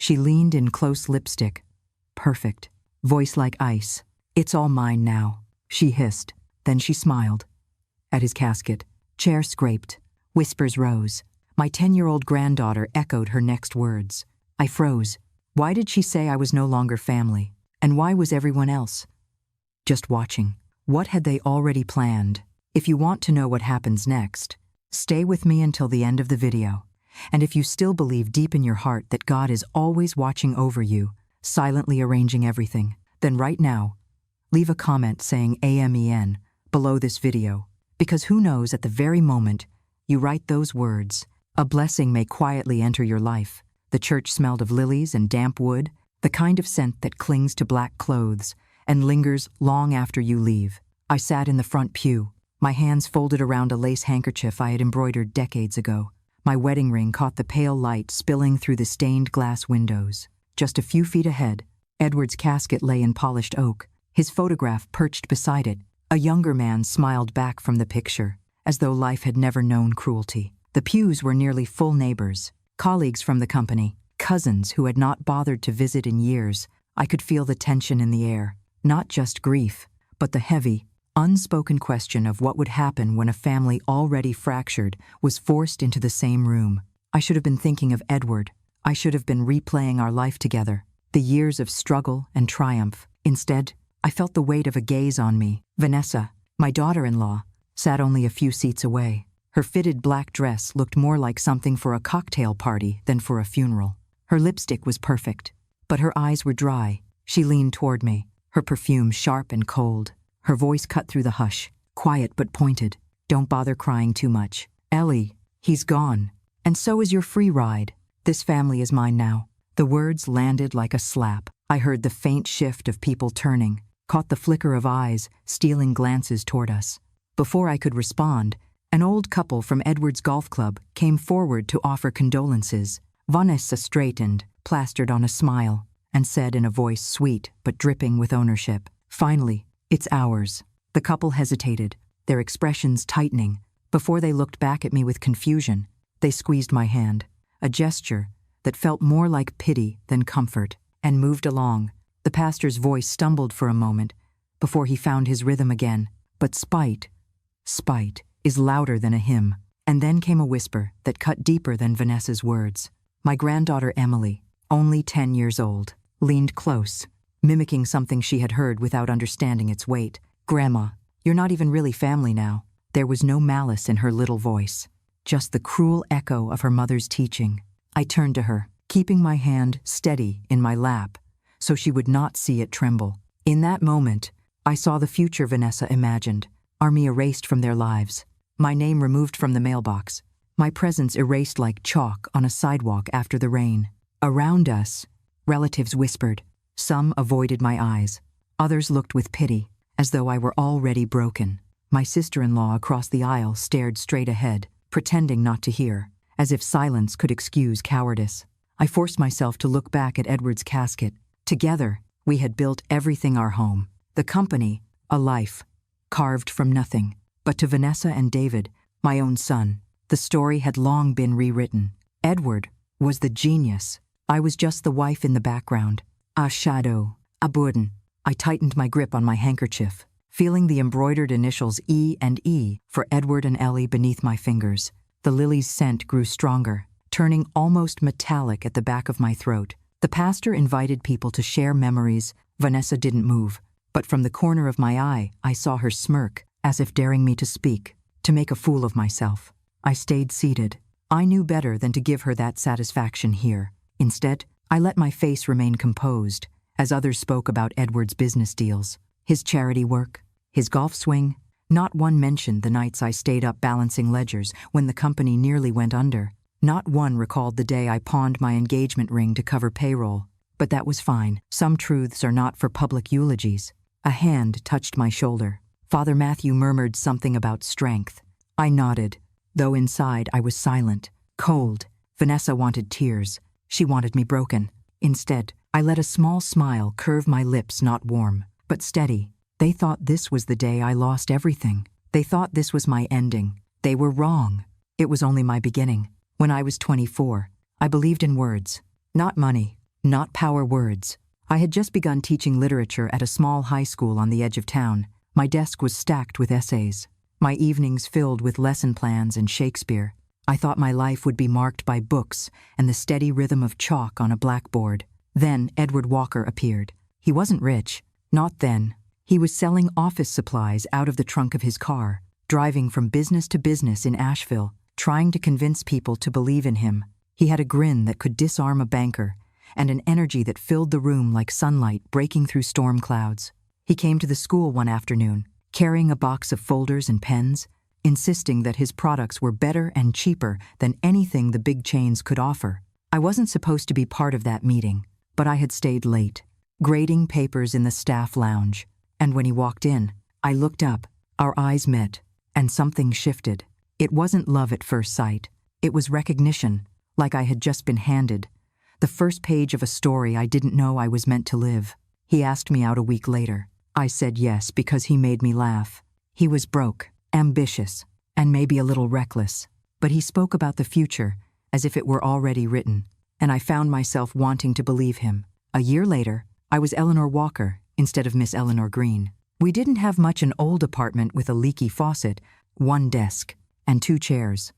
She leaned in close lipstick. Perfect. Voice like ice. "It's all mine now," she hissed. Then she smiled. At his casket, chair scraped. Whispers rose. My 10-year-old granddaughter echoed her next words. I froze. Why did she say I was no longer family? And why was everyone else just watching? What had they already planned? If you want to know what happens next, stay with me until the end of the video. And if you still believe deep in your heart that God is always watching over you, silently arranging everything, then right now, leave a comment saying AMEN below this video, because who knows, at the very moment you write those words, a blessing may quietly enter your life. The church smelled of lilies and damp wood, the kind of scent that clings to black clothes and lingers long after you leave. I sat in the front pew, my hands folded around a lace handkerchief I had embroidered decades ago. My wedding ring caught the pale light spilling through the stained glass windows. Just a few feet ahead, Edward's casket lay in polished oak, his photograph perched beside it. A younger man smiled back from the picture, as though life had never known cruelty. The pews were nearly full neighbors, colleagues from the company, cousins who had not bothered to visit in years. I could feel the tension in the air, not just grief, but the heavy, unspoken question of what would happen when a family already fractured was forced into the same room. I should have been thinking of Edward. I should have been replaying our life together, the years of struggle and triumph. Instead, I felt the weight of a gaze on me. Vanessa, my daughter-in-law, sat only a few seats away. Her fitted black dress looked more like something for a cocktail party than for a funeral. Her lipstick was perfect, but her eyes were dry. She leaned toward me, her perfume sharp and cold. Her voice cut through the hush, quiet but pointed. "Don't bother crying too much. Ellie, he's gone. And so is your free ride. This family is mine now." The words landed like a slap. I heard the faint shift of people turning, caught the flicker of eyes, stealing glances toward us. Before I could respond, an old couple from Edward's golf club came forward to offer condolences. Vanessa straightened, plastered on a smile, and said in a voice sweet but dripping with ownership, "Finally, it's ours." The couple hesitated, their expressions tightening. Before they looked back at me with confusion, they squeezed my hand, a gesture that felt more like pity than comfort, and moved along. The pastor's voice stumbled for a moment before he found his rhythm again. "But spite is louder than a hymn." And then came a whisper that cut deeper than Vanessa's words. My granddaughter Emily, only 10 years old, leaned close, mimicking something she had heard without understanding its weight. "Grandma, you're not even really family now." There was no malice in her little voice, just the cruel echo of her mother's teaching. I turned to her, keeping my hand steady in my lap, so she would not see it tremble. In that moment, I saw the future Vanessa imagined, me erased from their lives, my name removed from the mailbox, my presence erased like chalk on a sidewalk after the rain. Around us, relatives whispered. Some avoided my eyes. Others looked with pity, as though I were already broken. My sister-in-law across the aisle stared straight ahead, pretending not to hear, as if silence could excuse cowardice. I forced myself to look back at Edward's casket. Together, we had built everything: our home, the company, a life, carved from nothing. But to Vanessa and David, my own son, the story had long been rewritten. Edward was the genius. I was just the wife in the background, a shadow, a burden. I tightened my grip on my handkerchief, feeling the embroidered initials E and E for Edward and Ellie beneath my fingers. The lily's scent grew stronger, turning almost metallic at the back of my throat. The pastor invited people to share memories. Vanessa didn't move, but from the corner of my eye, I saw her smirk, as if daring me to speak, to make a fool of myself. I stayed seated. I knew better than to give her that satisfaction here. Instead, I let my face remain composed, as others spoke about Edward's business deals, his charity work, his golf swing. Not one mentioned the nights I stayed up balancing ledgers when the company nearly went under. Not one recalled the day I pawned my engagement ring to cover payroll. But that was fine. Some truths are not for public eulogies. A hand touched my shoulder. Father Matthew murmured something about strength. I nodded, though inside I was silent, cold. Vanessa wanted tears. She wanted me broken. Instead, I let a small smile curve my lips, not warm, but steady. They thought this was the day I lost everything. They thought this was my ending. They were wrong. It was only my beginning. When I was 24, I believed in words, not money. not power words. I had just begun teaching literature at a small high school on the edge of town. My desk was stacked with essays, my evenings filled with lesson plans and Shakespeare. I thought my life would be marked by books and the steady rhythm of chalk on a blackboard. Then Edward Walker appeared. He wasn't rich, not then. He was selling office supplies out of the trunk of his car, driving from business to business in Asheville, trying to convince people to believe in him. He had a grin that could disarm a banker, and an energy that filled the room like sunlight breaking through storm clouds. He came to the school one afternoon, carrying a box of folders and pens, insisting that his products were better and cheaper than anything the big chains could offer. I wasn't supposed to be part of that meeting, but I had stayed late, grading papers in the staff lounge. And when he walked in, I looked up, our eyes met, and something shifted. It wasn't love at first sight. It was recognition, like I had just been handed the first page of a story I didn't know I was meant to live. He asked me out a week later. I said yes because he made me laugh. He was broke, ambitious, and maybe a little reckless, but he spoke about the future as if it were already written, and I found myself wanting to believe him. A year later, I was Eleanor Walker instead of Miss Eleanor Green. We didn't have much an old apartment with a leaky faucet, one desk, and 2 chairs.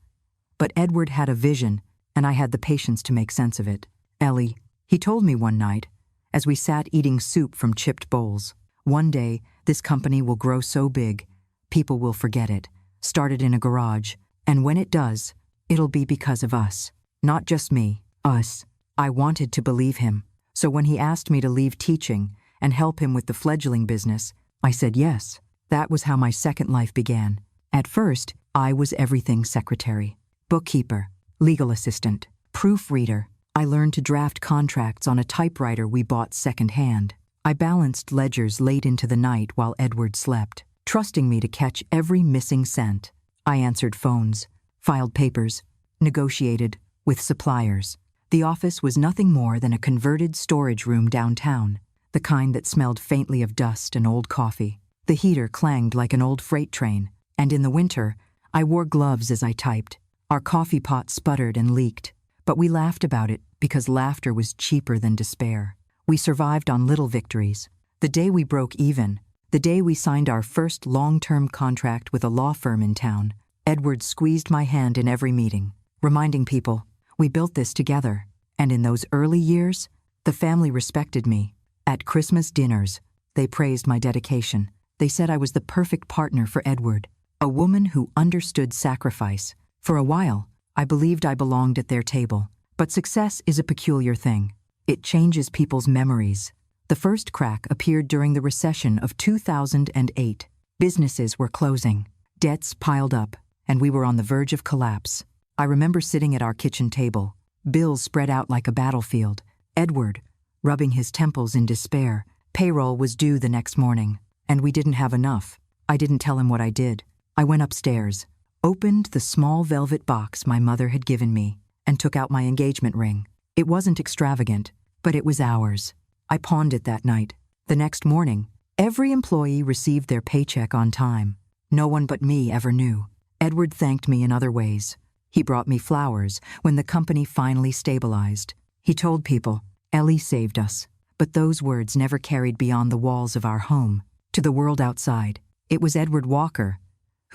But Edward had a vision, and I had the patience to make sense of it. Ellie, he told me one night, as we sat eating soup from chipped bowls, one day this company will grow so big, people will forget it, started in a garage, and when it does, it'll be because of us. Not just me, us. I wanted to believe him, so when he asked me to leave teaching and help him with the fledgling business, I said yes. That was how my second life began. At first, I was everything secretary, bookkeeper, legal assistant, proofreader. I learned to draft contracts on a typewriter we bought secondhand. I balanced ledgers late into the night while Edward slept, trusting me to catch every missing cent. I answered phones, filed papers, negotiated with suppliers. The office was nothing more than a converted storage room downtown, the kind that smelled faintly of dust and old coffee. The heater clanged like an old freight train, and in the winter, I wore gloves as I typed. Our coffee pot sputtered and leaked, but we laughed about it because laughter was cheaper than despair. We survived on little victories. The day we broke even, the day we signed our first long-term contract with a law firm in town, Edward squeezed my hand in every meeting, reminding people, we built this together. And in those early years, the family respected me. At Christmas dinners, they praised my dedication. They said I was the perfect partner for Edward, a woman who understood sacrifice. For a while, I believed I belonged at their table. But success is a peculiar thing. It changes people's memories. The first crack appeared during the recession of 2008. Businesses were closing, debts piled up, and we were on the verge of collapse. I remember sitting at our kitchen table, bills spread out like a battlefield, Edward rubbing his temples in despair. Payroll was due the next morning, and we didn't have enough. I didn't tell him what I did. I went upstairs, opened the small velvet box my mother had given me, and took out my engagement ring. It wasn't extravagant, but it was ours. I pawned it that night. The next morning, every employee received their paycheck on time. No one but me ever knew. Edward thanked me in other ways. He brought me flowers when the company finally stabilized. He told people, Ellie saved us. But those words never carried beyond the walls of our home, to the world outside. It was Edward Walker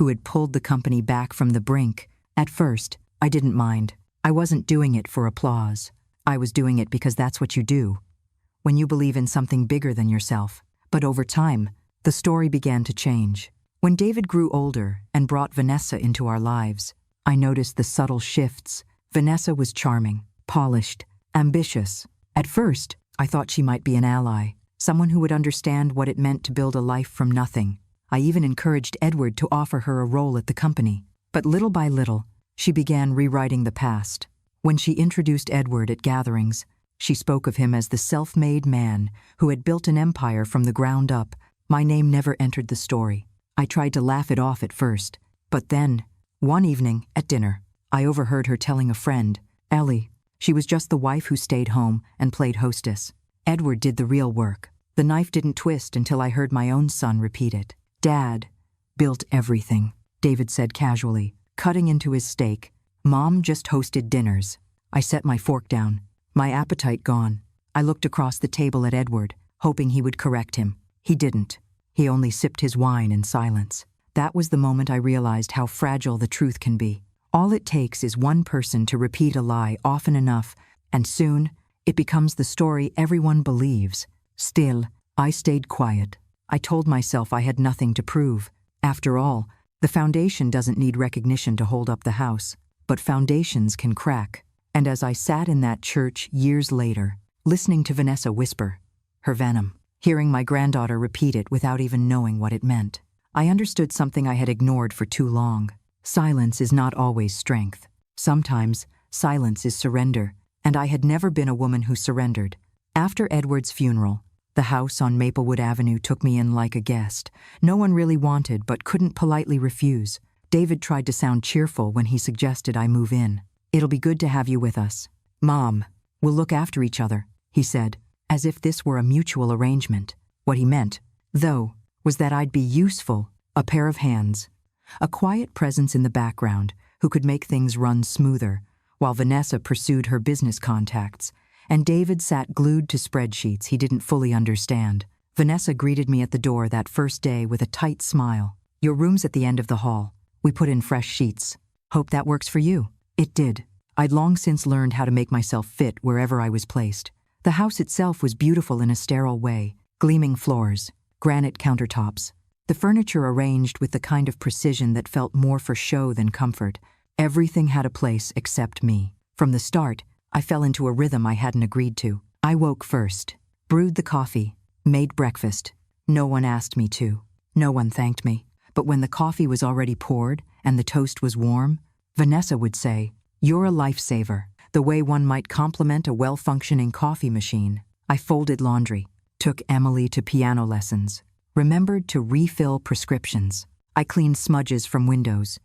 who had pulled the company back from the brink. At first, I didn't mind. I wasn't doing it for applause. I was doing it because that's what you do when you believe in something bigger than yourself. But over time, the story began to change. When David grew older and brought Vanessa into our lives, I noticed the subtle shifts. Vanessa was charming, polished, ambitious. At first, I thought she might be an ally, someone who would understand what it meant to build a life from nothing. I even encouraged Edward to offer her a role at the company. But little by little, she began rewriting the past. When she introduced Edward at gatherings, she spoke of him as the self-made man who had built an empire from the ground up. My name never entered the story. I tried to laugh it off at first, but then, one evening at dinner, I overheard her telling a friend, Ellie, she was just the wife who stayed home and played hostess. Edward did the real work. The knife didn't twist until I heard my own son repeat it. Dad built everything, David said casually, cutting into his steak. Mom just hosted dinners. I set my fork down, my appetite gone. I looked across the table at Edward, hoping he would correct him. He didn't. He only sipped his wine in silence. That was the moment I realized how fragile the truth can be. All it takes is one person to repeat a lie often enough, and soon it becomes the story everyone believes. Still, I stayed quiet. I told myself I had nothing to prove. After all, the foundation doesn't need recognition to hold up the house, but foundations can crack. And as I sat in that church years later, listening to Vanessa whisper her venom, hearing my granddaughter repeat it without even knowing what it meant, I understood something I had ignored for too long. Silence is not always strength. Sometimes, silence is surrender, and I had never been a woman who surrendered. After Edward's funeral, the house on Maplewood Avenue took me in like a guest. No one really wanted but couldn't politely refuse. David tried to sound cheerful when he suggested I move in. "It'll be good to have you with us. Mom, we'll look after each other," he said, as if this were a mutual arrangement. What he meant, though, was that I'd be useful, a pair of hands, a quiet presence in the background who could make things run smoother, while Vanessa pursued her business contacts, and David sat glued to spreadsheets he didn't fully understand. Vanessa greeted me at the door that first day with a tight smile. "Your room's at the end of the hall. We put in fresh sheets. Hope that works for you." It did. I'd long since learned how to make myself fit wherever I was placed. The house itself was beautiful in a sterile way, gleaming floors, granite countertops, the furniture arranged with the kind of precision that felt more for show than comfort. Everything had a place except me. From the start, I fell into a rhythm I hadn't agreed to. I woke first, brewed the coffee, made breakfast. No one asked me to. No one thanked me. But when the coffee was already poured and the toast was warm, Vanessa would say, "You're a lifesaver," the way one might compliment a well-functioning coffee machine. I folded laundry, took Emily to piano lessons, remembered to refill prescriptions. I cleaned smudges from windows.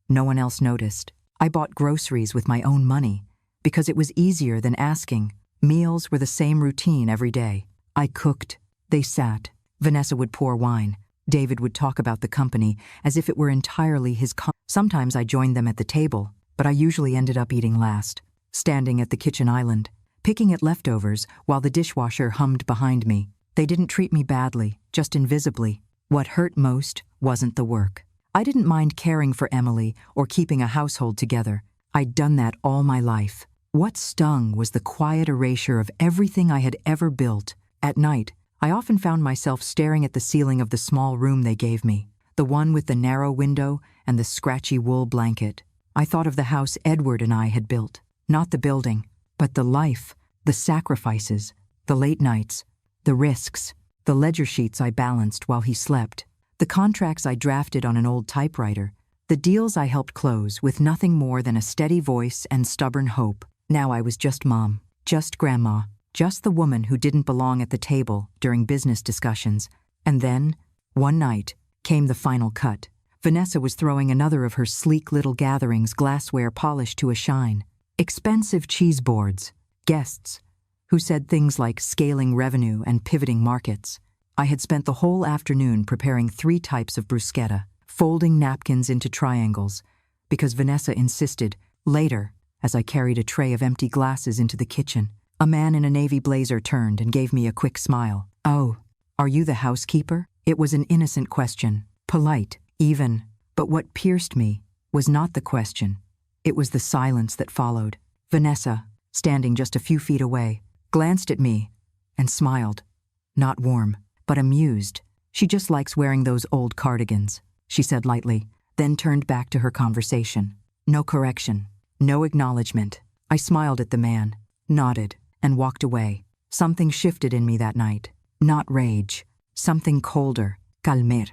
No one else noticed. I bought groceries with my own money, because it was easier than asking. Meals were the same routine every day. I cooked. They sat. Vanessa would pour wine. David would talk about the company as if it were entirely his Sometimes I joined them at the table, but I usually ended up eating last, standing at the kitchen island, picking at leftovers while the dishwasher hummed behind me. They didn't treat me badly, just invisibly. What hurt most wasn't the work. I didn't mind caring for Emily or keeping a household together. I'd done that all my life. What stung was the quiet erasure of everything I had ever built. At night, I often found myself staring at the ceiling of the small room they gave me, the one with the narrow window and the scratchy wool blanket. I thought of the house Edward and I had built, not the building, but the life, the sacrifices, the late nights, the risks, the ledger sheets I balanced while he slept, the contracts I drafted on an old typewriter, the deals I helped close with nothing more than a steady voice and stubborn hope. Now I was just mom, just grandma, just the woman who didn't belong at the table during business discussions. And then, one night, came the final cut. Vanessa was throwing another of her sleek little gatherings, glassware polished to a shine. Expensive cheese boards, guests, who said things like scaling revenue and pivoting markets. I had spent the whole afternoon preparing 3 types of bruschetta, folding napkins into triangles, because Vanessa insisted. Later, as I carried a tray of empty glasses into the kitchen, a man in a navy blazer turned and gave me a quick smile. "Oh, are you the housekeeper?" It was an innocent question, polite, even, but what pierced me was not the question. It was the silence that followed. Vanessa, standing just a few feet away, glanced at me and smiled. Not warm, but amused. "She just likes wearing those old cardigans," she said lightly, then turned back to her conversation. No correction, no acknowledgement. I smiled at the man, nodded, and walked away. Something shifted in me that night. Not rage, something colder, calmer.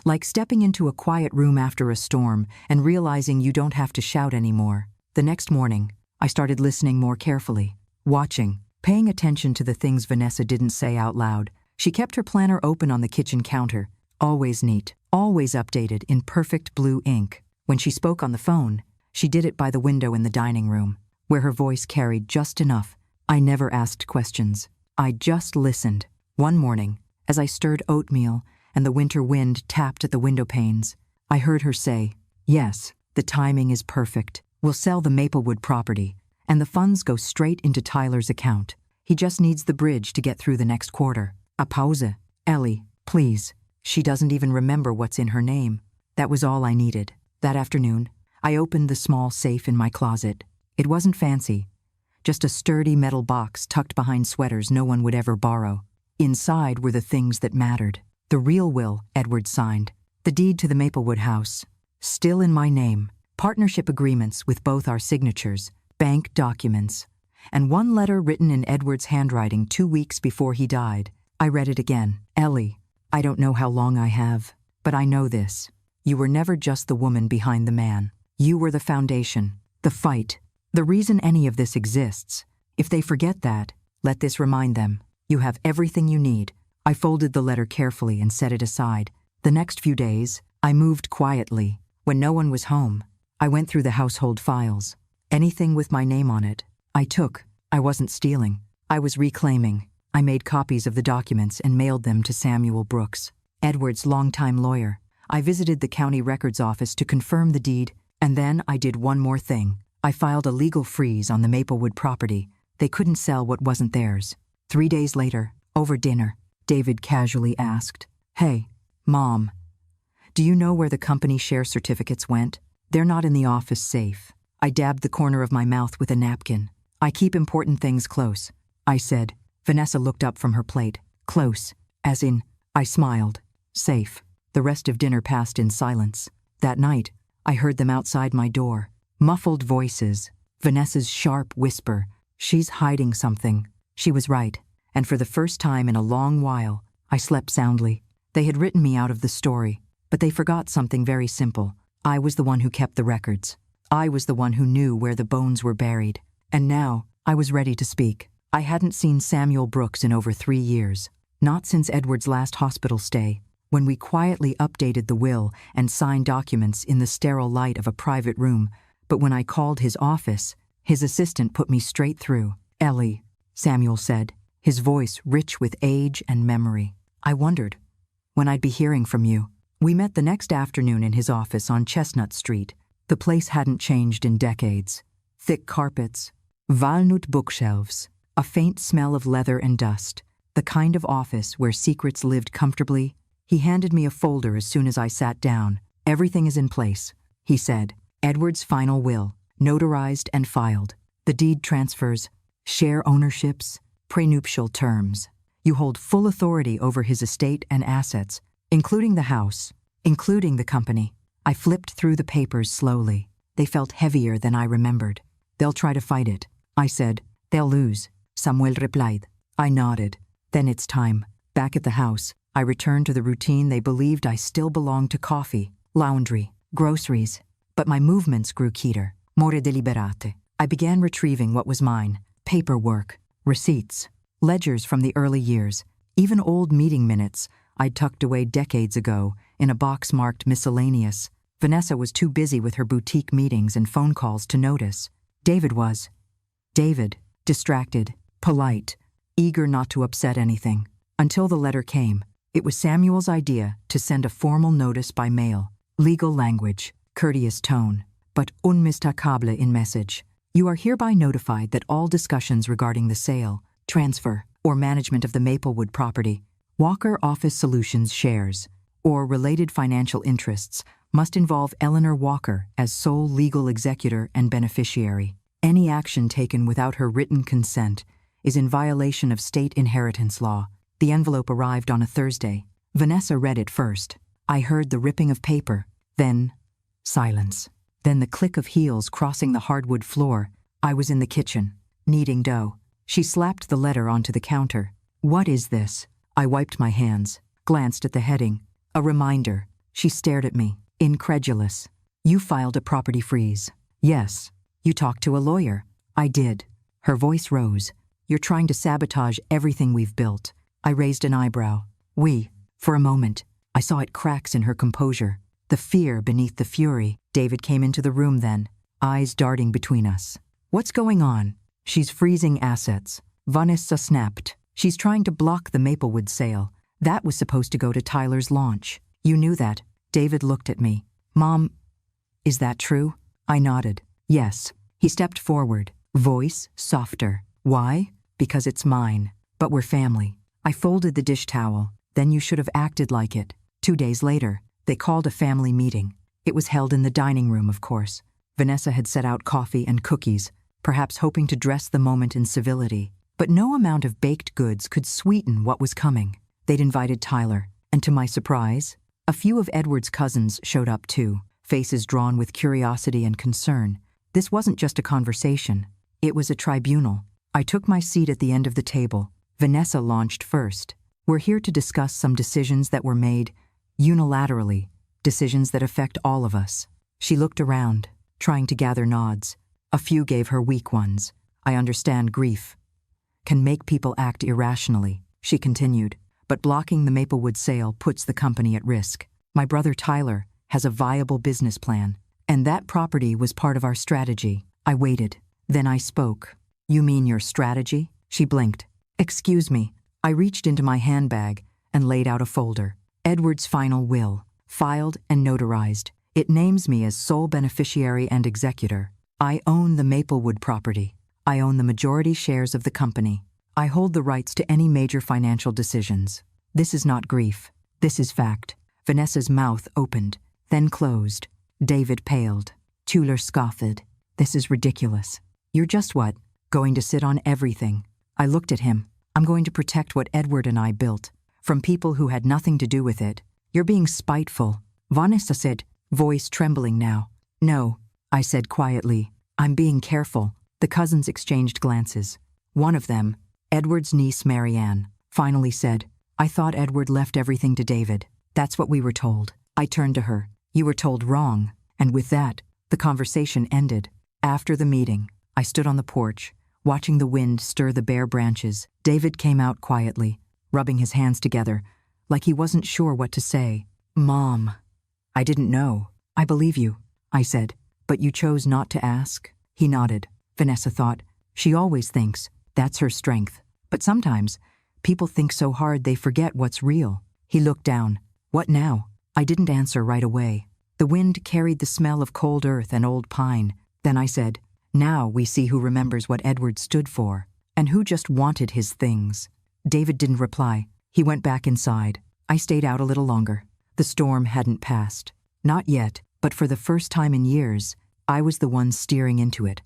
Like stepping into a quiet room after a storm and realizing you don't have to shout anymore. The next morning, I started listening more carefully, watching, paying attention to the things Vanessa didn't say out loud. She kept her planner open on the kitchen counter, always neat, always updated in perfect blue ink. When she spoke on the phone, she did it by the window in the dining room, where her voice carried just enough. I never asked questions. I just listened. One morning, as I stirred oatmeal and the winter wind tapped at the window panes, I heard her say, "Yes, the timing is perfect. We'll sell the Maplewood property, and the funds go straight into Tyler's account. He just needs the bridge to get through the next quarter. A pause. Ellie, please. She doesn't even remember what's in her name. That was all I needed. That afternoon, I opened the small safe in my closet. It wasn't fancy. Just a sturdy metal box tucked behind sweaters no one would ever borrow. Inside were the things that mattered. The real will Edward signed. The deed to the Maplewood house. Still in my name. Partnership agreements with both our signatures. Bank documents. And one letter written in Edward's handwriting 2 weeks before he died. I read it again. Ellie, I don't know how long I have, but I know this. You were never just the woman behind the man. You were the foundation, the fight, the reason any of this exists. If they forget that, let this remind them. You have everything you need. I folded the letter carefully and set it aside. The next few days, I moved quietly. When no one was home, I went through the household files. Anything with my name on it, I took. I wasn't stealing. I was reclaiming. I made copies of the documents and mailed them to Samuel Brooks, Edward's longtime lawyer. I visited the county records office to confirm the deed, and then I did one more thing. I filed a legal freeze on the Maplewood property. They couldn't sell what wasn't theirs. 3 days later, over dinner, David casually asked, "Hey, Mom, do you know where the company share certificates went? They're not in the office safe." I dabbed the corner of my mouth with a napkin. "I keep important things close," I said. Vanessa looked up from her plate. "Close, as in," I smiled. "Safe." The rest of dinner passed in silence. That night, I heard them outside my door. Muffled voices. Vanessa's sharp whisper. "She's hiding something." She was right, and for the first time in a long while, I slept soundly. They had written me out of the story, but they forgot something very simple. I was the one who kept the records. I was the one who knew where the bones were buried. And now, I was ready to speak. I hadn't seen Samuel Brooks in over 3 years. Not since Edward's last hospital stay, when we quietly updated the will and signed documents in the sterile light of a private room, but when I called his office, his assistant put me straight through. "Ellie," Samuel said, his voice rich with age and memory. "I wondered when I'd be hearing from you." We met the next afternoon in his office on Chestnut Street. The place hadn't changed in decades. Thick carpets, walnut bookshelves, a faint smell of leather and dust, the kind of office where secrets lived comfortably. He handed me a folder as soon as I sat down. "Everything is in place," he said. "Edward's final will, notarized and filed. The deed transfers, share ownerships, prenuptial terms. You hold full authority over his estate and assets, including the house, including the company." I flipped through the papers slowly. They felt heavier than I remembered. "They'll try to fight it," I said. "They'll lose," Samuel replied. I nodded. "Then it's time." Back at the house, I returned to the routine they believed I still belonged to: coffee, laundry, groceries. But my movements grew keener, more deliberate. I began retrieving what was mine: paperwork, receipts, ledgers from the early years, even old meeting minutes I'd tucked away decades ago in a box marked miscellaneous. Vanessa was too busy with her boutique meetings and phone calls to notice. David was. David, distracted, polite, eager not to upset anything. Until the letter came. It was Samuel's idea to send a formal notice by mail. Legal language, courteous tone, but unmistakable in message. "You are hereby notified that all discussions regarding the sale, transfer, or management of the Maplewood property, Walker Office Solutions shares, or related financial interests must involve Eleanor Walker as sole legal executor and beneficiary. Any action taken without her written consent is in violation of state inheritance law." The envelope arrived on a Thursday. Vanessa read it first. I heard the ripping of paper, then silence. Then the click of heels crossing the hardwood floor. I was in the kitchen, kneading dough. She slapped the letter onto the counter. "What is this?" I wiped my hands, glanced at the heading. A reminder. She stared at me, incredulous. "You filed a property freeze." "Yes." "You talked to a lawyer." "I did." Her voice rose. "You're trying to sabotage everything we've built." I raised an eyebrow. "We." For a moment, I saw it cracks in her composure, the fear beneath the fury. David came into the room then, eyes darting between us. "What's going on?" "She's freezing assets." Vanessa snapped. "She's trying to block the Maplewood sale. That was supposed to go to Tyler's launch." "You knew that." David looked at me. "Mom, is that true?" I nodded. "Yes." He stepped forward, voice softer. "Why?" Because it's mine. But we're family. I folded the dish towel. Then you should have acted like it. 2 days later, they called a family meeting. It was held in the dining room, of course. Vanessa had set out coffee and cookies, perhaps hoping to dress the moment in civility. But no amount of baked goods could sweeten what was coming. They'd invited Tyler, and to my surprise, a few of Edward's cousins showed up too, faces drawn with curiosity and concern. This wasn't just a conversation. It was a tribunal. I took my seat at the end of the table. Vanessa launched first. We're here to discuss some decisions that were made unilaterally, decisions that affect all of us. She looked around, trying to gather nods. A few gave her weak ones. I understand grief can make people act irrationally, she continued, but blocking the Maplewood sale puts the company at risk. My brother Tyler has a viable business plan, and that property was part of our strategy. I waited. Then I spoke. You mean your strategy? She blinked. Excuse me. I reached into my handbag and laid out a folder. Edward's final will, filed and notarized. It names me as sole beneficiary and executor. I own the Maplewood property. I own the majority shares of the company. I hold the rights to any major financial decisions. This is not grief. This is fact. Vanessa's mouth opened, then closed. David paled. Tuller scoffed. This is ridiculous. You're just what? Going to sit on everything. I looked at him. I'm going to protect what Edward and I built, from people who had nothing to do with it. You're being spiteful, Vanessa said, voice trembling now. No, I said quietly. I'm being careful. The cousins exchanged glances. One of them, Edward's niece Marianne, finally said, I thought Edward left everything to David. That's what we were told. I turned to her. You were told wrong. And with that, the conversation ended. After the meeting, I stood on the porch, watching the wind stir the bare branches. David came out quietly, rubbing his hands together, like he wasn't sure what to say. Mom. I didn't know. I believe you, I said, but you chose not to ask? He nodded. Vanessa thought, she always thinks. That's her strength. But sometimes, people think so hard they forget what's real. He looked down. What now? I didn't answer right away. The wind carried the smell of cold earth and old pine. Then I said, now we see who remembers what Edward stood for, and who just wanted his things. David didn't reply. He went back inside. I stayed out a little longer. The storm hadn't passed. Not yet, but for the first time in years, I was the one steering into it.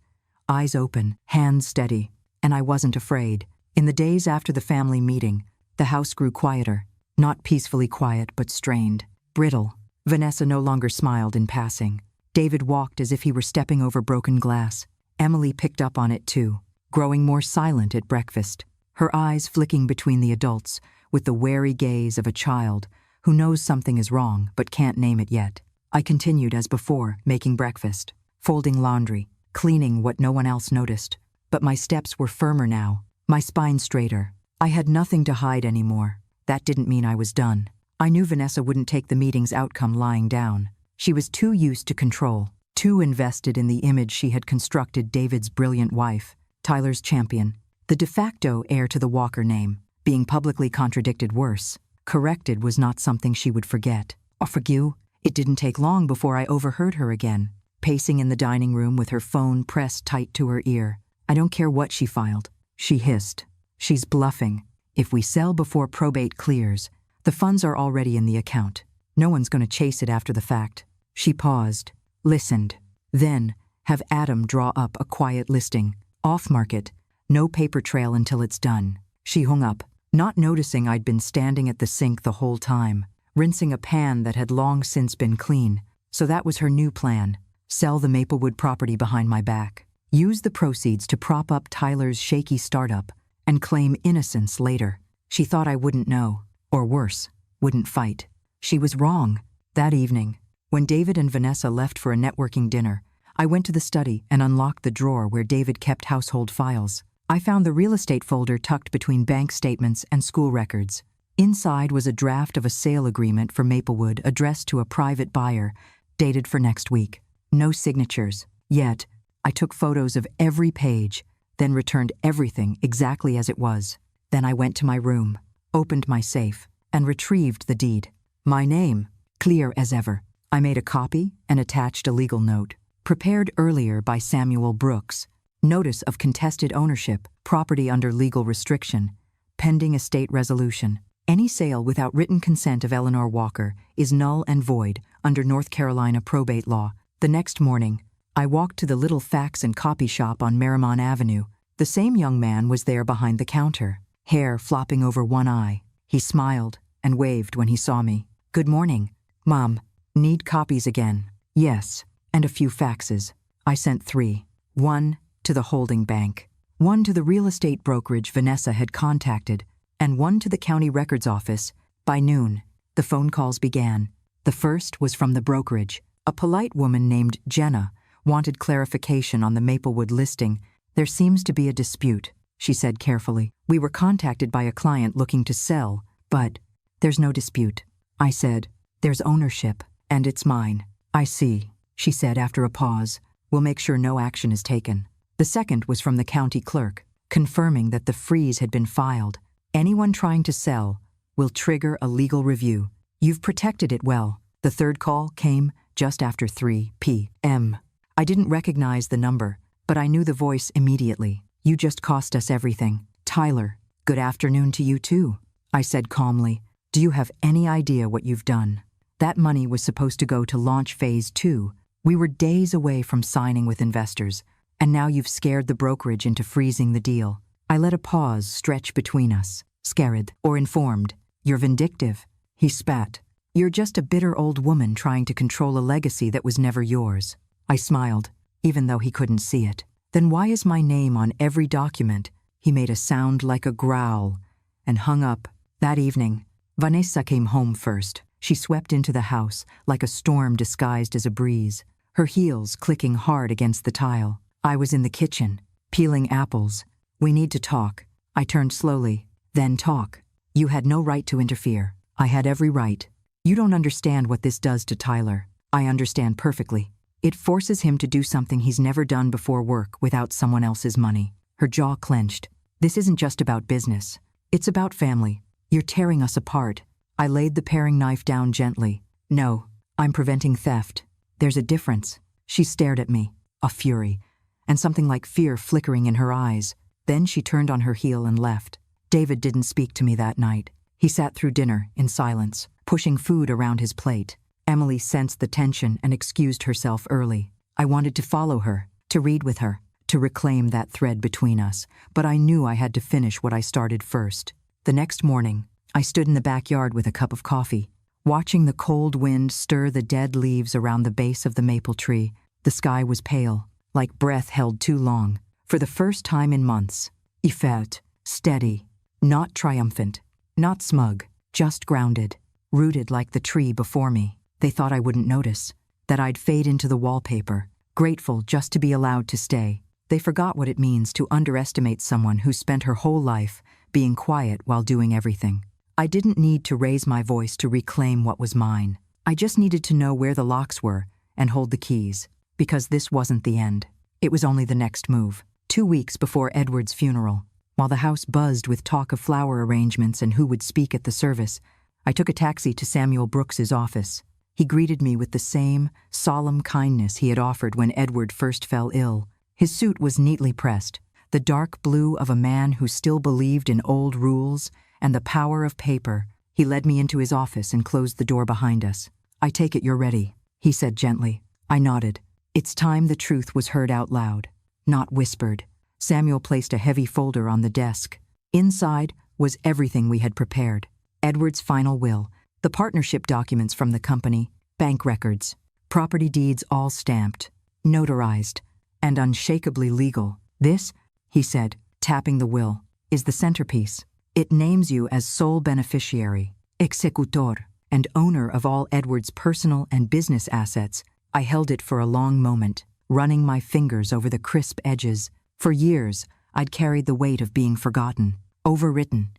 Eyes open, hands steady, and I wasn't afraid. In the days after the family meeting, the house grew quieter. Not peacefully quiet, but strained, brittle. Vanessa no longer smiled in passing. David walked as if he were stepping over broken glass. Emily picked up on it too, growing more silent at breakfast, her eyes flicking between the adults with the wary gaze of a child who knows something is wrong but can't name it yet. I continued as before, making breakfast, folding laundry, cleaning what no one else noticed. But my steps were firmer now, my spine straighter. I had nothing to hide anymore. That didn't mean I was done. I knew Vanessa wouldn't take the meeting's outcome lying down. She was too used to control, too invested in the image she had constructed David's brilliant wife, Tyler's champion, the de facto heir to the Walker name. Being publicly contradicted worse, corrected was not something she would forget. Or forgive. It didn't take long before I overheard her again, pacing in the dining room with her phone pressed tight to her ear. I don't care what she filed, she hissed. She's bluffing. If we sell before probate clears, the funds are already in the account. No one's going to chase it after the fact. She paused, listened. Then, have Adam draw up a quiet listing. Off-market. No paper trail until it's done. She hung up, not noticing I'd been standing at the sink the whole time, rinsing a pan that had long since been clean. So that was her new plan. Sell the Maplewood property behind my back. Use the proceeds to prop up Tyler's shaky startup and claim innocence later. She thought I wouldn't know, or worse, wouldn't fight. She was wrong. That evening, when David and Vanessa left for a networking dinner, I went to the study and unlocked the drawer where David kept household files. I found the real estate folder tucked between bank statements and school records. Inside was a draft of a sale agreement for Maplewood addressed to a private buyer, dated for next week. No signatures. Yet, I took photos of every page, then returned everything exactly as it was. Then I went to my room, opened my safe, and retrieved the deed. My name, clear as ever. I made a copy and attached a legal note, prepared earlier by Samuel Brooks. Notice of contested ownership, property under legal restriction, pending estate resolution. Any sale without written consent of Eleanor Walker is null and void under North Carolina probate law. The next morning, I walked to the little fax and copy shop on Merrimon Avenue. The same young man was there behind the counter, hair flopping over one eye. He smiled and waved when he saw me. "Good morning, Mom. Need copies again?" "Yes, and a few faxes." I sent 3. 1 to the holding bank, 1 to the real estate brokerage Vanessa had contacted, and 1 to the county records office. By noon, the phone calls began. The first was from the brokerage. A polite woman named Jenna wanted clarification on the Maplewood listing. "There seems to be a dispute," she said carefully. "We were contacted by a client looking to sell, but there's no dispute." I said, "There's ownership, and it's mine." "I see," she said after a pause. "We'll make sure no action is taken." The second was from the county clerk, confirming that the freeze had been filed. "Anyone trying to sell will trigger a legal review. You've protected it well." The third call came just after 3 p.m. I didn't recognize the number, but I knew the voice immediately. "You just cost us everything." "Tyler, good afternoon to you too," I said calmly. "Do you have any idea what you've done? That money was supposed to go to launch phase 2. We were days away from signing with investors, and now you've scared the brokerage into freezing the deal." I let a pause stretch between us. "Scared or informed? You're vindictive." He spat. "You're just a bitter old woman trying to control a legacy that was never yours." I smiled, even though he couldn't see it. "Then why is my name on every document?" He made a sound like a growl and hung up. That evening, Vanessa came home first. She swept into the house like a storm disguised as a breeze, her heels clicking hard against the tile. I was in the kitchen, peeling apples. "We need to talk." I turned slowly. "Then talk." "You had no right to interfere." "I had every right." "You don't understand what this does to Tyler." "I understand perfectly. It forces him to do something he's never done before, work without someone else's money." Her jaw clenched. "This isn't just about business. It's about family. You're tearing us apart." I laid the paring knife down gently. "No, I'm preventing theft. There's a difference." She stared at me, a fury, and something like fear flickering in her eyes. Then she turned on her heel and left. David didn't speak to me that night. He sat through dinner in silence, pushing food around his plate. Emily sensed the tension and excused herself early. I wanted to follow her, to read with her, to reclaim that thread between us, but I knew I had to finish what I started first. The next morning, I stood in the backyard with a cup of coffee, watching the cold wind stir the dead leaves around the base of the maple tree. The sky was pale, like breath held too long. For the first time in months, I felt steady, not triumphant, not smug, just grounded, rooted like the tree before me. They thought I wouldn't notice, that I'd fade into the wallpaper, grateful just to be allowed to stay. They forgot what it means to underestimate someone who spent her whole life being quiet while doing everything. I didn't need to raise my voice to reclaim what was mine. I just needed to know where the locks were and hold the keys, because this wasn't the end. It was only the next move. 2 weeks before Edward's funeral, while the house buzzed with talk of flower arrangements and who would speak at the service, I took a taxi to Samuel Brooks's office. He greeted me with the same solemn kindness he had offered when Edward first fell ill. His suit was neatly pressed, the dark blue of a man who still believed in old rules and the power of paper. He led me into his office and closed the door behind us. "I take it you're ready," he said gently. I nodded. It's time the truth was heard out loud, not whispered. Samuel placed a heavy folder on the desk. Inside was everything we had prepared. Edward's final will, the partnership documents from the company, bank records, property deeds all stamped, notarized, and unshakably legal. "This," he said, tapping the will, "is the centerpiece. It names you as sole beneficiary, executor, and owner of all Edward's personal and business assets." I held it for a long moment, running my fingers over the crisp edges. For years, I'd carried the weight of being forgotten, overwritten.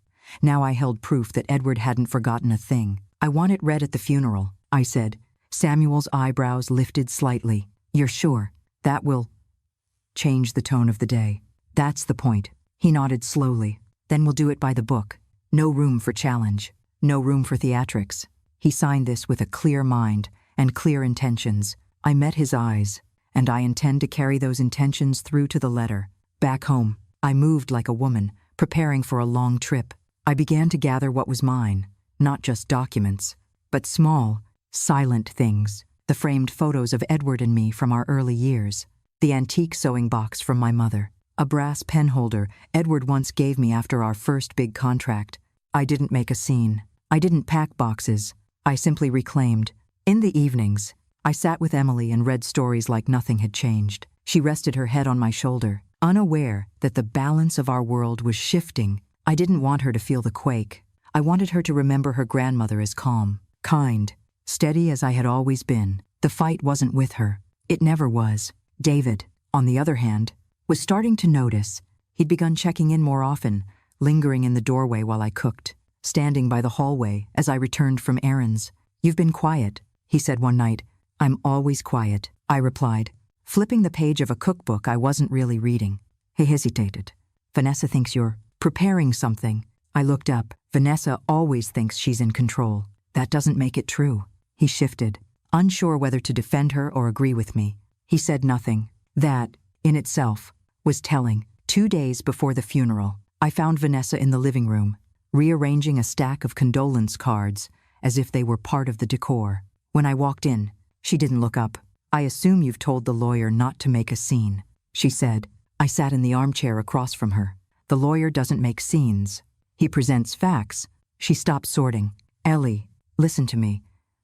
Now I held proof that Edward hadn't forgotten a thing. "I want it read at the funeral," I said. Samuel's eyebrows lifted slightly. "You're sure? That will change the tone of the day." "That's the point." He nodded slowly. "Then we'll do it by the book. No room for challenge. No room for theatrics." He signed this with a clear mind and clear intentions. I met his eyes, and I intend to carry those intentions through to the letter. Back home, I moved like a woman, preparing for a long trip. I began to gather what was mine, not just documents, but small, silent things. The framed photos of Edward and me from our early years, the antique sewing box from my mother, a brass pen holder Edward once gave me after our first big contract. I didn't make a scene. I didn't pack boxes. I simply reclaimed. In the evenings, I sat with Emily and read stories like nothing had changed. She rested her head on my shoulder, unaware that the balance of our world was shifting. I didn't want her to feel the quake. I wanted her to remember her grandmother as calm, kind, steady as I had always been. The fight wasn't with her. It never was. David, on the other hand, was starting to notice. He'd begun checking in more often, lingering in the doorway while I cooked, standing by the hallway as I returned from errands. "You've been quiet," he said one night. "I'm always quiet," I replied, flipping the page of a cookbook I wasn't really reading. He hesitated. "Vanessa thinks you're preparing something." I looked up. "Vanessa always thinks she's in control. That doesn't make it true." He shifted, unsure whether to defend her or agree with me. He said nothing. That, in itself, was telling. 2 days before the funeral, I found Vanessa in the living room, rearranging a stack of condolence cards as if they were part of the decor. When I walked in, she didn't look up. "I assume you've told the lawyer not to make a scene," she said. I sat in the armchair across from her. "The lawyer doesn't make scenes. He presents facts." She stopped sorting. "Ellie, listen to me.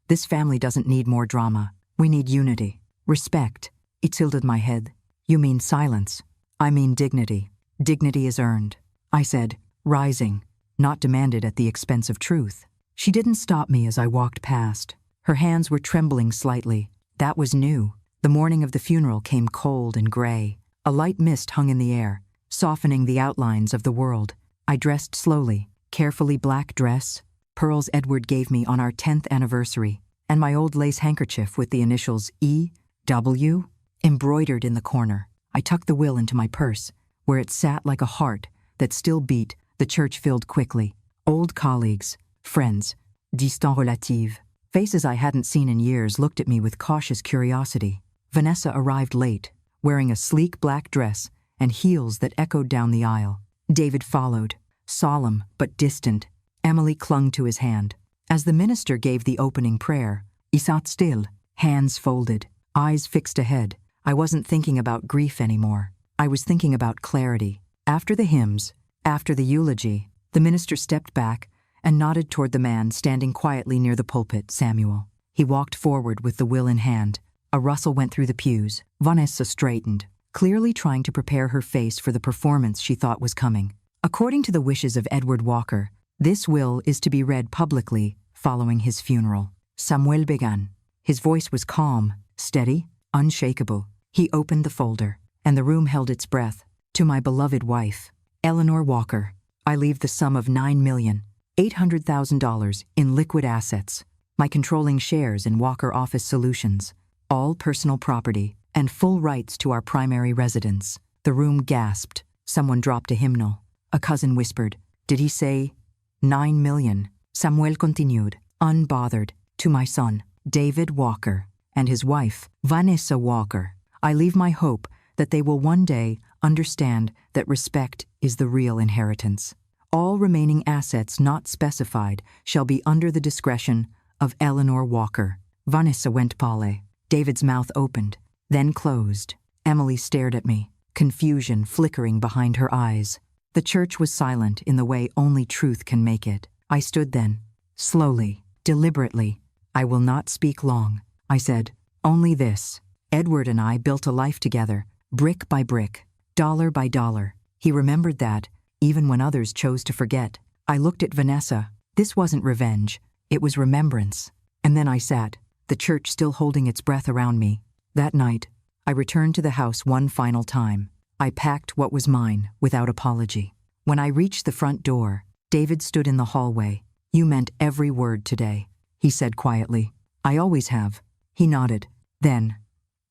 This family doesn't need more drama. We need unity. Respect." It tilted my head. "You mean silence." "I mean dignity. Dignity is earned," I said, rising, not demanded at the expense of truth. She didn't stop me as I walked past. Her hands were trembling slightly. That was new. The morning of the funeral came cold and gray. A light mist hung in the air, softening the outlines of the world. I dressed slowly, carefully black dress, pearls Edward gave me on our 10th anniversary, and my old lace handkerchief with the initials E.W. embroidered in the corner. I tucked the will into my purse, where it sat like a heart that still beat. The church filled quickly. Old colleagues, friends, distant relatives, faces I hadn't seen in years looked at me with cautious curiosity. Vanessa arrived late, wearing a sleek black dress and heels that echoed down the aisle. David followed, solemn but distant. Emily clung to his hand. As the minister gave the opening prayer, he sat still, hands folded, eyes fixed ahead. I wasn't thinking about grief anymore. I was thinking about clarity. After the hymns, after the eulogy, the minister stepped back and nodded toward the man standing quietly near the pulpit, Samuel. He walked forward with the will in hand. A rustle went through the pews. Vanessa straightened, clearly trying to prepare her face for the performance she thought was coming. "According to the wishes of Edward Walker, this will is to be read publicly following his funeral." Samuel began. His voice was calm, steady, unshakable. He opened the folder, and the room held its breath. "To my beloved wife, Eleanor Walker, I leave the sum of $9,800,000 in liquid assets, my controlling shares in Walker Office Solutions, all personal property, and full rights to our primary residence." The room gasped. Someone dropped a hymnal. A cousin whispered, "Did he say 9 million?" Samuel continued, unbothered. "To my son, David Walker, and his wife, Vanessa Walker, I leave my hope that they will one day understand that respect is the real inheritance. All remaining assets not specified shall be under the discretion of Eleanor Walker." Vanessa went pale. David's mouth opened, then closed. Emily stared at me, confusion flickering behind her eyes. The church was silent in the way only truth can make it. I stood then, slowly, deliberately. "I will not speak long," I said. "Only this. Edward and I built a life together, brick by brick, dollar by dollar." He remembered that, even when others chose to forget. I looked at Vanessa. This wasn't revenge. It was remembrance. And then I sat, the church still holding its breath around me. That night, I returned to the house one final time. I packed what was mine without apology. When I reached the front door, David stood in the hallway. "You meant every word today," he said quietly. "I always have." He nodded. Then,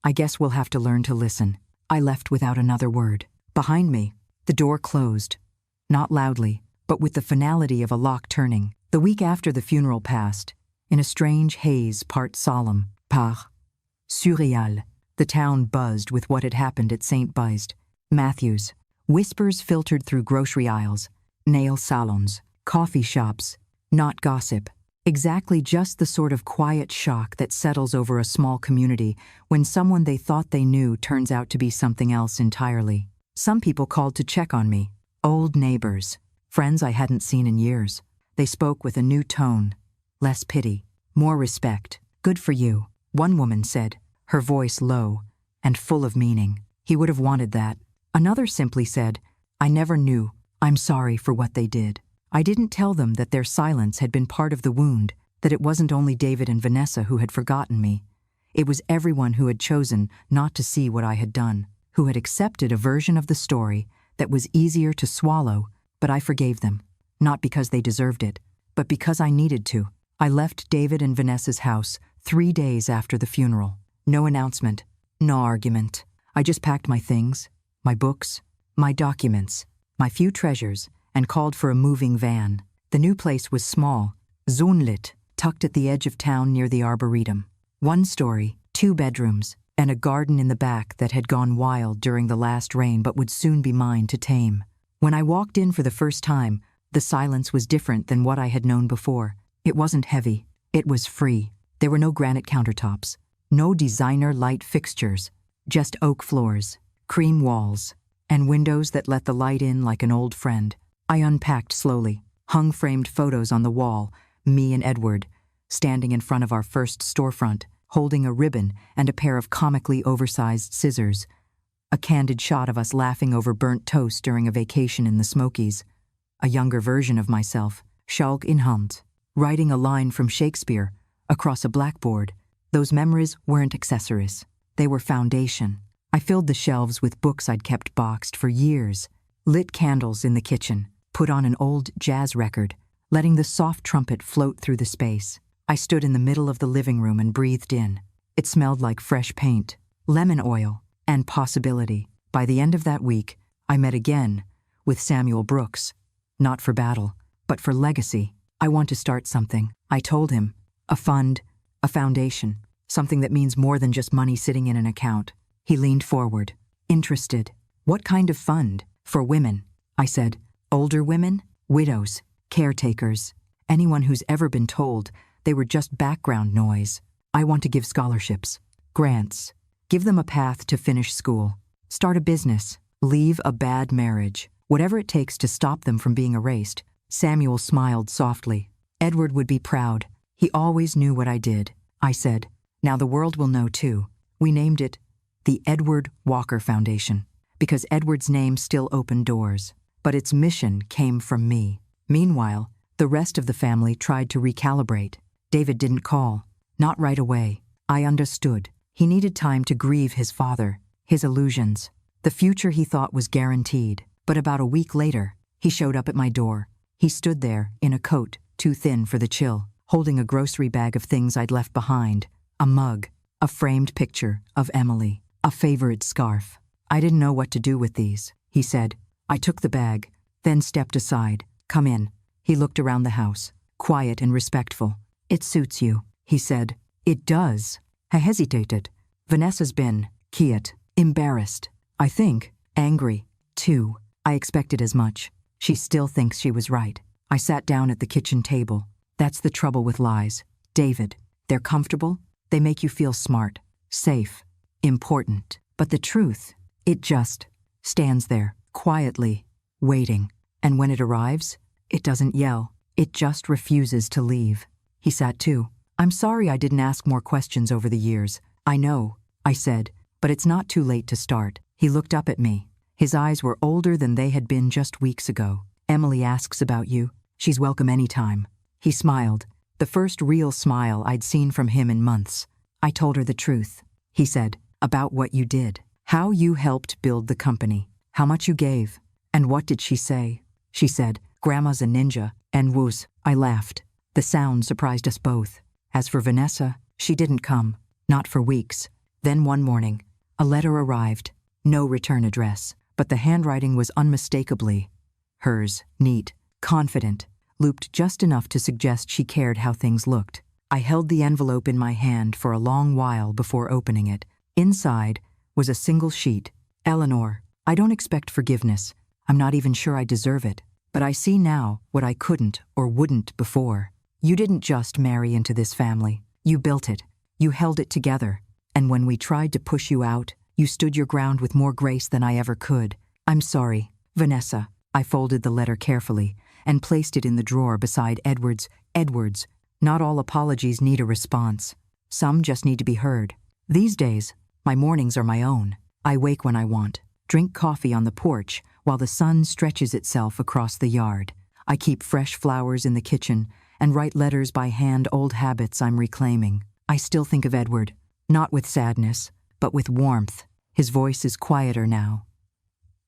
"I guess we'll have to learn to listen." I left without another word. Behind me, the door closed. Not loudly, but with the finality of a lock turning. The week after the funeral passed, in a strange haze part solemn, part surreal, the town buzzed with what had happened at St. Baist. Matthews, Whispers filtered through grocery aisles, nail salons, coffee shops, not gossip. Exactly just the sort of quiet shock that settles over a small community when someone they thought they knew turns out to be something else entirely. Some people called to check on me. Old neighbors, friends I hadn't seen in years. They spoke with a new tone, less pity, more respect. "Good for you," one woman said, her voice low and full of meaning. "He would have wanted that." Another simply said, "I never knew. I'm sorry for what they did." I didn't tell them that their silence had been part of the wound, that it wasn't only David and Vanessa who had forgotten me. It was everyone who had chosen not to see what I had done, who had accepted a version of the story that was easier to swallow, but I forgave them. Not because they deserved it, but because I needed to. I left David and Vanessa's house 3 days after the funeral. No announcement, no argument. I just packed my things, my books, my documents, my few treasures, and called for a moving van. The new place was small, zonlit, tucked at the edge of town near the Arboretum. 1 story, 2 bedrooms, and a garden in the back that had gone wild during the last rain but would soon be mine to tame. When I walked in for the first time, the silence was different than what I had known before. It wasn't heavy. It was free. There were no granite countertops, no designer light fixtures, just oak floors, cream walls, and windows that let the light in like an old friend. I unpacked slowly, hung framed photos on the wall, me and Edward, standing in front of our first storefront, holding a ribbon and a pair of comically oversized scissors. A candid shot of us laughing over burnt toast during a vacation in the Smokies. A younger version of myself, Schalk in Hand, writing a line from Shakespeare across a blackboard. Those memories weren't accessories. They were foundation. I filled the shelves with books I'd kept boxed for years, lit candles in the kitchen, put on an old jazz record, letting the soft trumpet float through the space. I stood in the middle of the living room and breathed in. It smelled like fresh paint, lemon oil, and possibility. By the end of that week, I met again with Samuel Brooks. Not for battle, but for legacy. "I want to start something," I told him. "A fund, a foundation, something that means more than just money sitting in an account." He leaned forward, interested. "What kind of fund?" "For women," I said. "Older women, widows, caretakers, anyone who's ever been told they were just background noise. I want to give scholarships, grants, give them a path to finish school, start a business, leave a bad marriage, whatever it takes to stop them from being erased." Samuel smiled softly. "Edward would be proud. He always knew what I did," I said. "Now the world will know too." We named it the Edward Walker Foundation, because Edward's name still opened doors, but its mission came from me. Meanwhile, the rest of the family tried to recalibrate. David didn't call, not right away. I understood. He needed time to grieve his father, his illusions. The future he thought was guaranteed. But about a week later, he showed up at my door. He stood there in a coat too thin for the chill, holding a grocery bag of things I'd left behind, a mug, a framed picture of Emily, a favorite scarf. "I didn't know what to do with these," he said. I took the bag, then stepped aside. "Come in." He looked around the house, quiet and respectful. "It suits you," he said. "It does." I hesitated. Vanessa's been quiet, embarrassed, I think, angry, too. I expected as much. She still thinks she was right. I sat down at the kitchen table. That's the trouble with lies, David. They're comfortable. They make you feel smart, safe, important. But the truth, it just stands there, quietly, waiting. And when it arrives, it doesn't yell. It just refuses to leave. He sat too. "I'm sorry I didn't ask more questions over the years." "I know," I said, "but it's not too late to start." He looked up at me. His eyes were older than they had been just weeks ago. "Emily asks about you. She's welcome anytime." He smiled, the first real smile I'd seen from him in months. "I told her the truth," he said, "about what you did, how you helped build the company, how much you gave." "And what did she say?" She said, "Grandma's a ninja," and woos. I laughed. The sound surprised us both. As for Vanessa, she didn't come, not for weeks. Then one morning, a letter arrived, no return address, but the handwriting was unmistakably hers, neat, confident, looped just enough to suggest she cared how things looked. I held the envelope in my hand for a long while before opening it. Inside was a single sheet. "Eleanor, I don't expect forgiveness, I'm not even sure I deserve it, but I see now what I couldn't or wouldn't before. You didn't just marry into this family. You built it. You held it together. And when we tried to push you out, you stood your ground with more grace than I ever could. I'm sorry, Vanessa. I folded the letter carefully and placed it in the drawer beside Edward's. Edward's. Not all apologies need a response. Some just need to be heard. These days, my mornings are my own. I wake when I want, drink coffee on the porch while the sun stretches itself across the yard. I keep fresh flowers in the kitchen and write letters by hand, old habits I'm reclaiming. I still think of Edward, not with sadness, but with warmth. His voice is quieter now.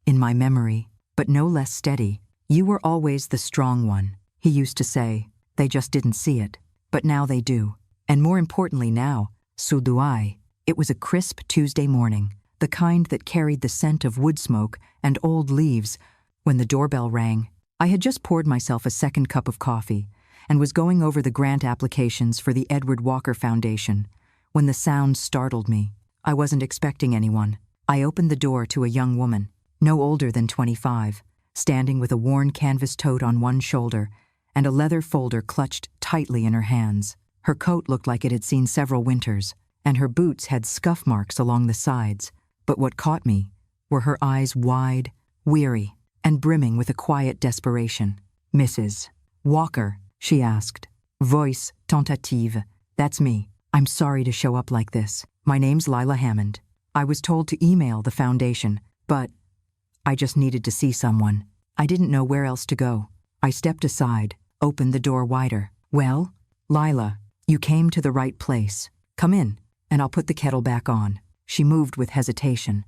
In my memory, but no less steady. You were always the strong one, he used to say. They just didn't see it, but now they do. And more importantly now, so do I. It was a crisp Tuesday morning, the kind that carried the scent of wood smoke and old leaves. When the doorbell rang, I had just poured myself a second cup of coffee and was going over the grant applications for the Edward Walker Foundation when the sound startled me. I wasn't expecting anyone. I opened the door to a young woman, no older than 25, standing with a worn canvas tote on one shoulder and a leather folder clutched tightly in her hands. Her coat looked like it had seen several winters, and her boots had scuff marks along the sides. But what caught me were her eyes wide, weary, and brimming with a quiet desperation. "Mrs. Walker?" she asked. Voice tentative. "That's me. I'm sorry to show up like this. My name's Lila Hammond. I was told to email the foundation, but I just needed to see someone. I didn't know where else to go." I stepped aside, opened the door wider. "Well, Lila, you came to the right place. Come in, and I'll put the kettle back on." She moved with hesitation,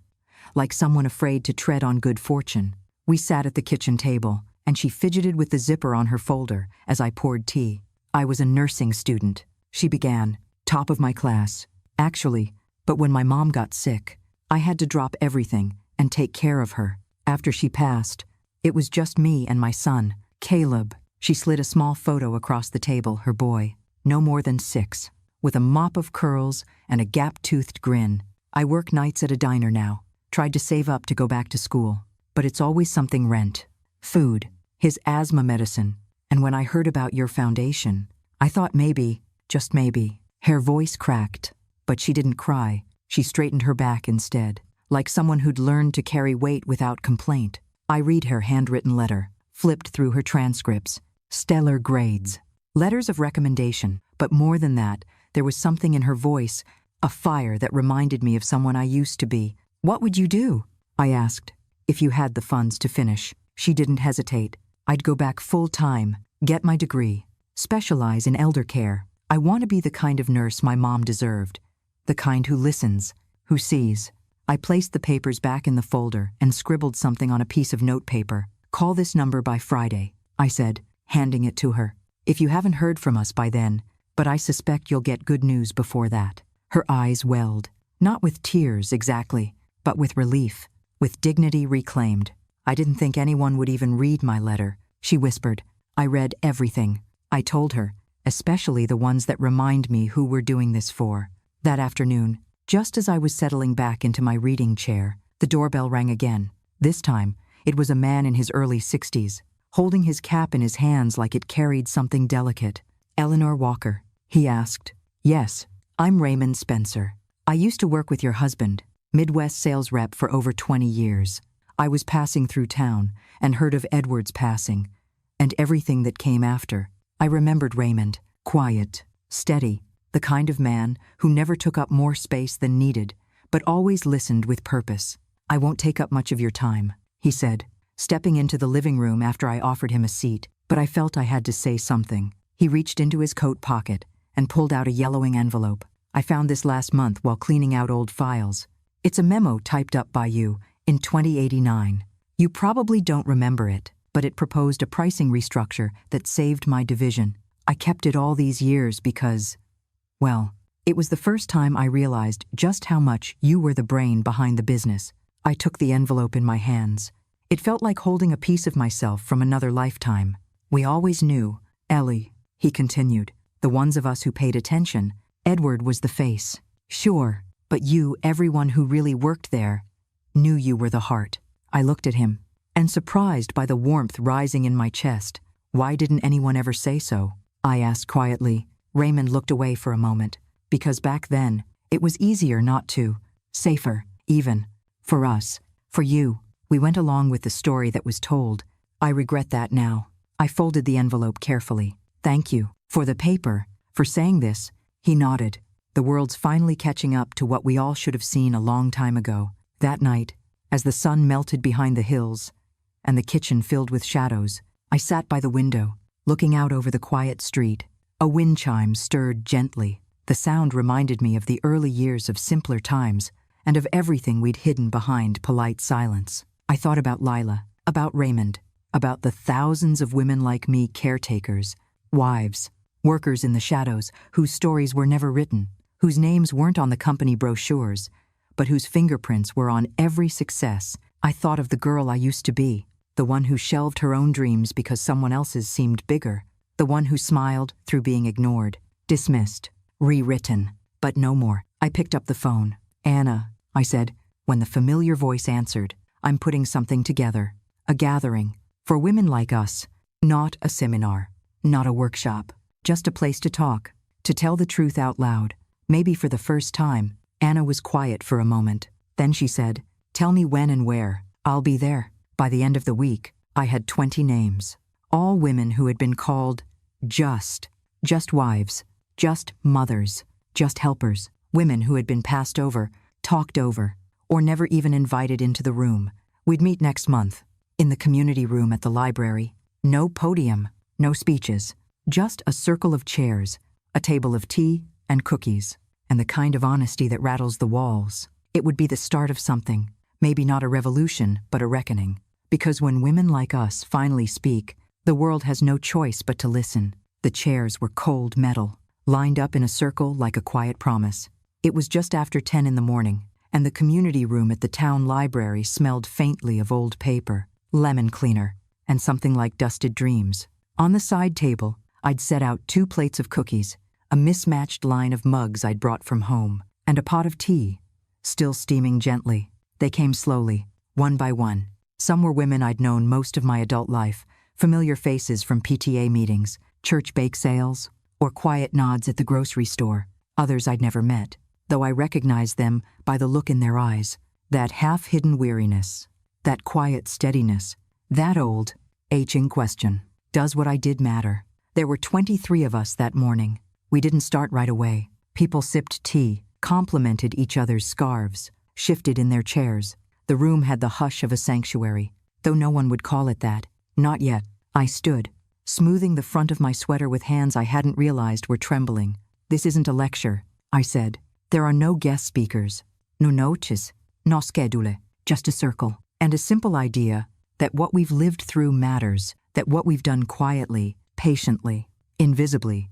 like someone afraid to tread on good fortune. We sat at the kitchen table, and she fidgeted with the zipper on her folder as I poured tea. "I was a nursing student," she began, "top of my class. Actually, but when my mom got sick, I had to drop everything and take care of her. After she passed, it was just me and my son, Caleb." She slid a small photo across the table, her boy, no more than 6, with a mop of curls and a gap-toothed grin. "I work nights at a diner now. Tried to save up to go back to school, but it's always something: rent, food, his asthma medicine. And when I heard about your foundation, I thought maybe, just maybe." Her voice cracked, but she didn't cry. She straightened her back instead, like someone who'd learned to carry weight without complaint. I read her handwritten letter, flipped through her transcripts. Stellar grades. Letters of recommendation, but more than that, there was something in her voice, a fire that reminded me of someone I used to be. "What would you do?" I asked. "If you had the funds to finish." She didn't hesitate. "I'd go back full-time, get my degree, specialize in elder care. I want to be the kind of nurse my mom deserved, the kind who listens, who sees." I placed the papers back in the folder and scribbled something on a piece of notepaper. "Call this number by Friday," I said, handing it to her. "If you haven't heard from us by then, but I suspect you'll get good news before that." Her eyes welled, not with tears exactly, but with relief, with dignity reclaimed. "I didn't think anyone would even read my letter," she whispered. "I read everything." I told her, especially the ones that remind me who we're doing this for. That afternoon, just as I was settling back into my reading chair, the doorbell rang again. This time, it was a man in his early 60s, holding his cap in his hands like it carried something delicate. "Eleanor Walker?" he asked. "Yes, I'm Raymond Spencer. I used to work with your husband, Midwest sales rep for over 20 years. I was passing through town and heard of Edward's passing, and everything that came after." I remembered Raymond, quiet, steady, the kind of man who never took up more space than needed, but always listened with purpose. "I won't take up much of your time," he said, stepping into the living room after I offered him a seat, but I felt I had to say something. He reached into his coat pocket and pulled out a yellowing envelope. "I found this last month while cleaning out old files. It's a memo typed up by you in 2089. You probably don't remember it, but it proposed a pricing restructure that saved my division. I kept it all these years because, well, it was the first time I realized just how much you were the brain behind the business." I took the envelope in my hands. It felt like holding a piece of myself from another lifetime. "We always knew, Ellie," he continued, "the ones of us who paid attention, Edward was the face. Sure, but you, everyone who really worked there, knew you were the heart." I looked at him. and surprised by the warmth rising in my chest. Why didn't anyone ever say so? I asked quietly. Raymond looked away for a moment. Because back then, it was easier not to. Safer, even. For us. For you. We went along with the story that was told. I regret that now. I folded the envelope carefully. Thank you. For the paper. For saying this. He nodded. The world's finally catching up to what we all should have seen a long time ago. That night, as the sun melted behind the hills, and the kitchen filled with shadows, I sat by the window, looking out over the quiet street. A wind chime stirred gently. The sound reminded me of the early years of simpler times, and of everything we'd hidden behind polite silence. I thought about Lila, about Raymond, about the thousands of women like me, caretakers, wives, workers in the shadows, whose stories were never written, whose names weren't on the company brochures, but whose fingerprints were on every success. I thought of the girl I used to be, the one who shelved her own dreams because someone else's seemed bigger, the one who smiled through being ignored, dismissed, rewritten, but no more. I picked up the phone. Anna, I said, when the familiar voice answered, I'm putting something together. A gathering. For women like us. Not a seminar. Not a workshop. Just a place to talk. To tell the truth out loud. Maybe for the first time. Anna was quiet for a moment. Then she said, tell me when and where. I'll be there. By the end of the week, I had 20 names. All women who had been called just wives, just mothers, just helpers. Women who had been passed over, talked over, or never even invited into the room. We'd meet next month, in the community room at the library. No podium, no speeches, just a circle of chairs, a table of tea and cookies, and the kind of honesty that rattles the walls. It would be the start of something, maybe not a revolution, but a reckoning. Because when women like us finally speak, the world has no choice but to listen. The chairs were cold metal, lined up in a circle like a quiet promise. It was just after 10 in the morning, and the community room at the town library smelled faintly of old paper, lemon cleaner, and something like dusted dreams. On the side table, I'd set out 2 plates of cookies, a mismatched line of mugs I'd brought from home, and a pot of tea, still steaming gently. They came slowly, one by one. Some were women I'd known most of my adult life, familiar faces from PTA meetings, church bake sales, or quiet nods at the grocery store. Others I'd never met, though I recognized them by the look in their eyes, that half-hidden weariness, that quiet steadiness, that old, aching question. Does what I did matter? There were 23 of us that morning. We didn't start right away. People sipped tea, complimented each other's scarves, shifted in their chairs. The room had the hush of a sanctuary, though no one would call it that. Not yet. I stood, smoothing the front of my sweater with hands I hadn't realized were trembling. This isn't a lecture, I said. There are no guest speakers, no noches, no schedule, just a circle, and a simple idea that what we've lived through matters, that what we've done quietly, patiently, invisibly,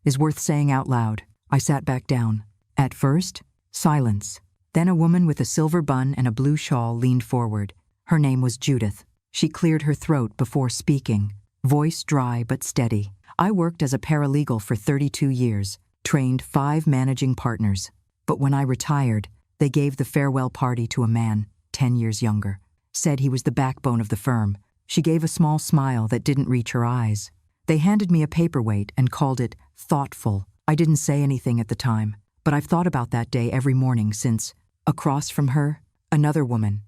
is worth saying out loud. I sat back down. At first, silence. Then a woman with a silver bun and a blue shawl leaned forward. Her name was Judith. She cleared her throat before speaking, voice dry but steady. I worked as a paralegal for 32 years, trained 5 managing partners. But when I retired, they gave the farewell party to a man, 10 years younger. Said he was the backbone of the firm. She gave a small smile that didn't reach her eyes. They handed me a paperweight and called it thoughtful. I didn't say anything at the time, but I've thought about that day every morning since. Across from her, another woman,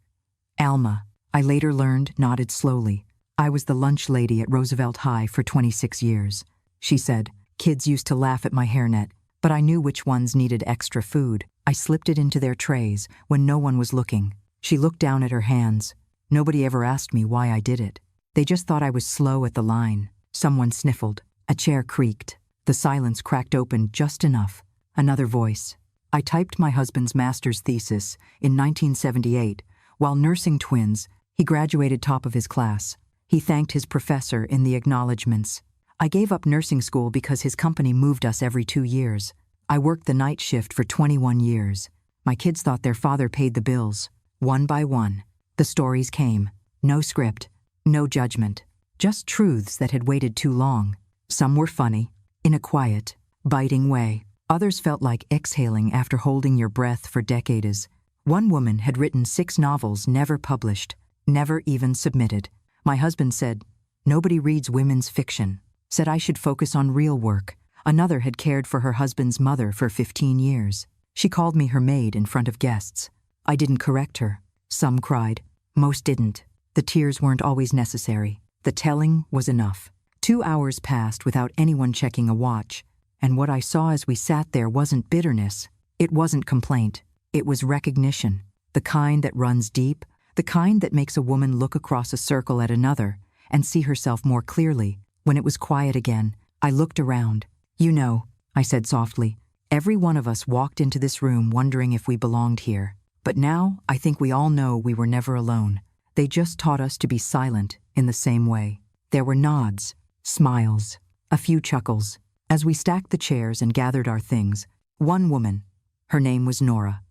Alma, I later learned, nodded slowly. I was the lunch lady at Roosevelt High for 26 years. She said, kids used to laugh at my hairnet, but I knew which ones needed extra food. I slipped it into their trays when no one was looking. She looked down at her hands. Nobody ever asked me why I did it. They just thought I was slow at the line. Someone sniffled. A chair creaked. The silence cracked open just enough. Another voice. I typed my husband's master's thesis in 1978. While nursing twins, he graduated top of his class. He thanked his professor in the acknowledgments. I gave up nursing school because his company moved us every 2 years. I worked the night shift for 21 years. My kids thought their father paid the bills. One by one, the stories came. No script, no judgment. Just truths that had waited too long. Some were funny, in a quiet, biting way. Others felt like exhaling after holding your breath for decades. One woman had written 6 novels never published, never even submitted. My husband said, "Nobody reads women's fiction," said I should focus on real work. Another had cared for her husband's mother for 15 years. She called me her maid in front of guests. I didn't correct her. Some cried. Most didn't. The tears weren't always necessary. The telling was enough. 2 hours passed without anyone checking a watch, and what I saw as we sat there wasn't bitterness. It wasn't complaint. It was recognition. The kind that runs deep, the kind that makes a woman look across a circle at another and see herself more clearly. When it was quiet again, I looked around. "You know," I said softly, "every one of us walked into this room wondering if we belonged here. But now I think we all know we were never alone. They just taught us to be silent in the same way." There were nods, smiles, a few chuckles. As we stacked the chairs and gathered our things, one woman, her name was Nora,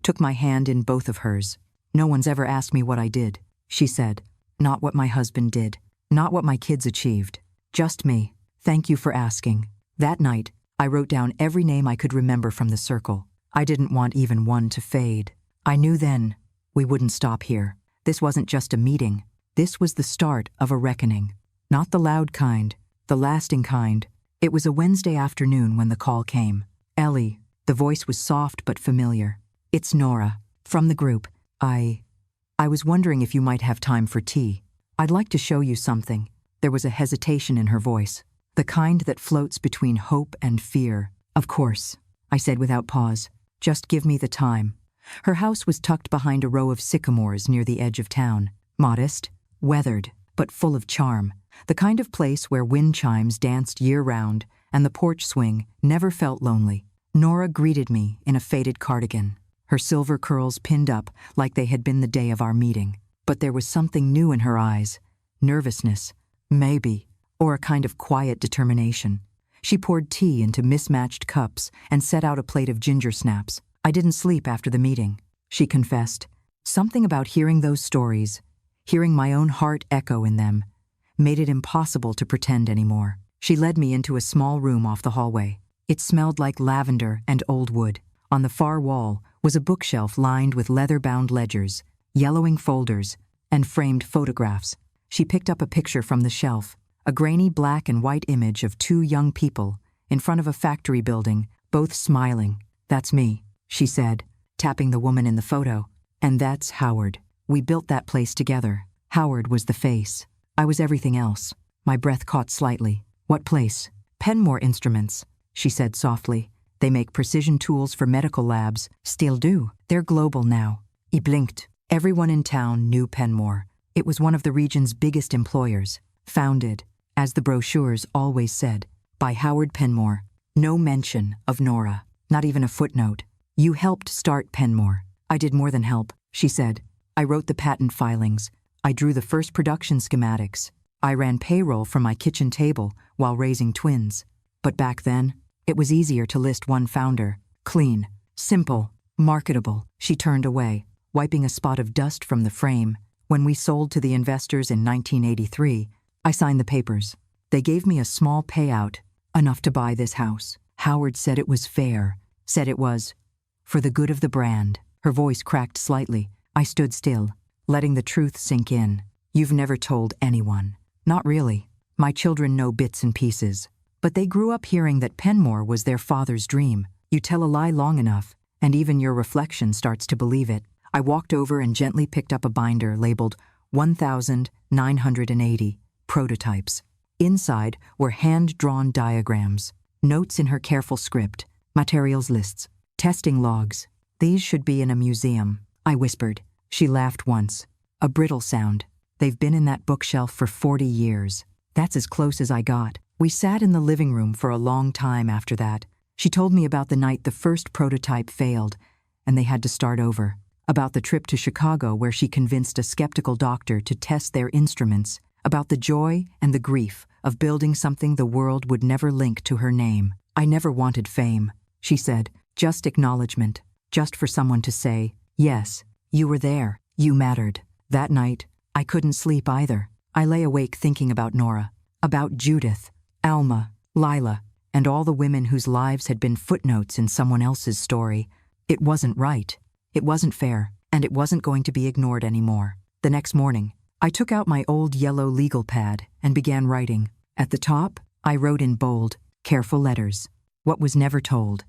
took my hand in both of hers. "No one's ever asked me what I did," she said. "Not what my husband did. Not what my kids achieved. Just me. Thank you for asking." That night, I wrote down every name I could remember from the circle. I didn't want even one to fade. I knew then we wouldn't stop here. This wasn't just a meeting. This was the start of a reckoning. Not the loud kind, the lasting kind. It was a Wednesday afternoon when the call came. "Ellie," the voice was soft but familiar. "It's Nora, from the group. I was wondering if you might have time for tea. I'd like to show you something." There was a hesitation in her voice, the kind that floats between hope and fear. "Of course," I said without pause. "Just give me the time." Her house was tucked behind a row of sycamores near the edge of town. Modest, weathered, but full of charm. The kind of place where wind chimes danced year-round and the porch swing never felt lonely. Nora greeted me in a faded cardigan, her silver curls pinned up like they had been the day of our meeting. But there was something new in her eyes. Nervousness, maybe, or a kind of quiet determination. She poured tea into mismatched cups and set out a plate of ginger snaps. "I didn't sleep after the meeting," she confessed. Something about hearing those stories, hearing my own heart echo in them, made it impossible to pretend anymore. She led me into a small room off the hallway. It smelled like lavender and old wood. On the far wall was a bookshelf lined with leather-bound ledgers, yellowing folders, and framed photographs. She picked up a picture from the shelf, a grainy black and white image of 2 young people in front of a factory building, both smiling. "That's me," she said, tapping the woman in the photo. "And that's Howard. We built that place together." Howard was the face. I was everything else. My breath caught slightly. "What place?" "Penmore Instruments," she said softly. "They make precision tools for medical labs. Still do. They're global now." He blinked. Everyone in town knew Penmore. It was one of the region's biggest employers. Founded, as the brochures always said, by Howard Penmore. No mention of Nora. Not even a footnote. "You helped start Penmore." "I did more than help," she said. "I wrote the patent filings. I drew the first production schematics. I ran payroll from my kitchen table while raising twins. But back then, it was easier to list one founder. Clean, simple, marketable." She turned away, wiping a spot of dust from the frame. "When we sold to the investors in 1983, I signed the papers. They gave me a small payout, enough to buy this house. Howard said it was fair, said it was for the good of the brand." Her voice cracked slightly. I stood still, letting the truth sink in. "You've never told anyone." "Not really. My children know bits and pieces. But they grew up hearing that Penmore was their father's dream. You tell a lie long enough, and even your reflection starts to believe it." I walked over and gently picked up a binder labeled 1,980 prototypes. Inside were hand-drawn diagrams, notes in her careful script, materials lists, testing logs. "These should be in a museum," I whispered. She laughed once. "A brittle sound. They've been in that bookshelf for 40 years. That's as close as I got." We sat in the living room for a long time after that. She told me about the night the first prototype failed, and they had to start over. About the trip to Chicago where she convinced a skeptical doctor to test their instruments. About the joy and the grief of building something the world would never link to her name. "I never wanted fame," she said. "Just acknowledgement. Just for someone to say, 'Yes, you were there. You mattered.'" That night, I couldn't sleep either. I lay awake thinking about Nora, about Judith, Alma, Lila, and all the women whose lives had been footnotes in someone else's story. It wasn't right. It wasn't fair, and it wasn't going to be ignored anymore. The next morning, I took out my old yellow legal pad and began writing. At the top, I wrote in bold, careful letters, what was never told.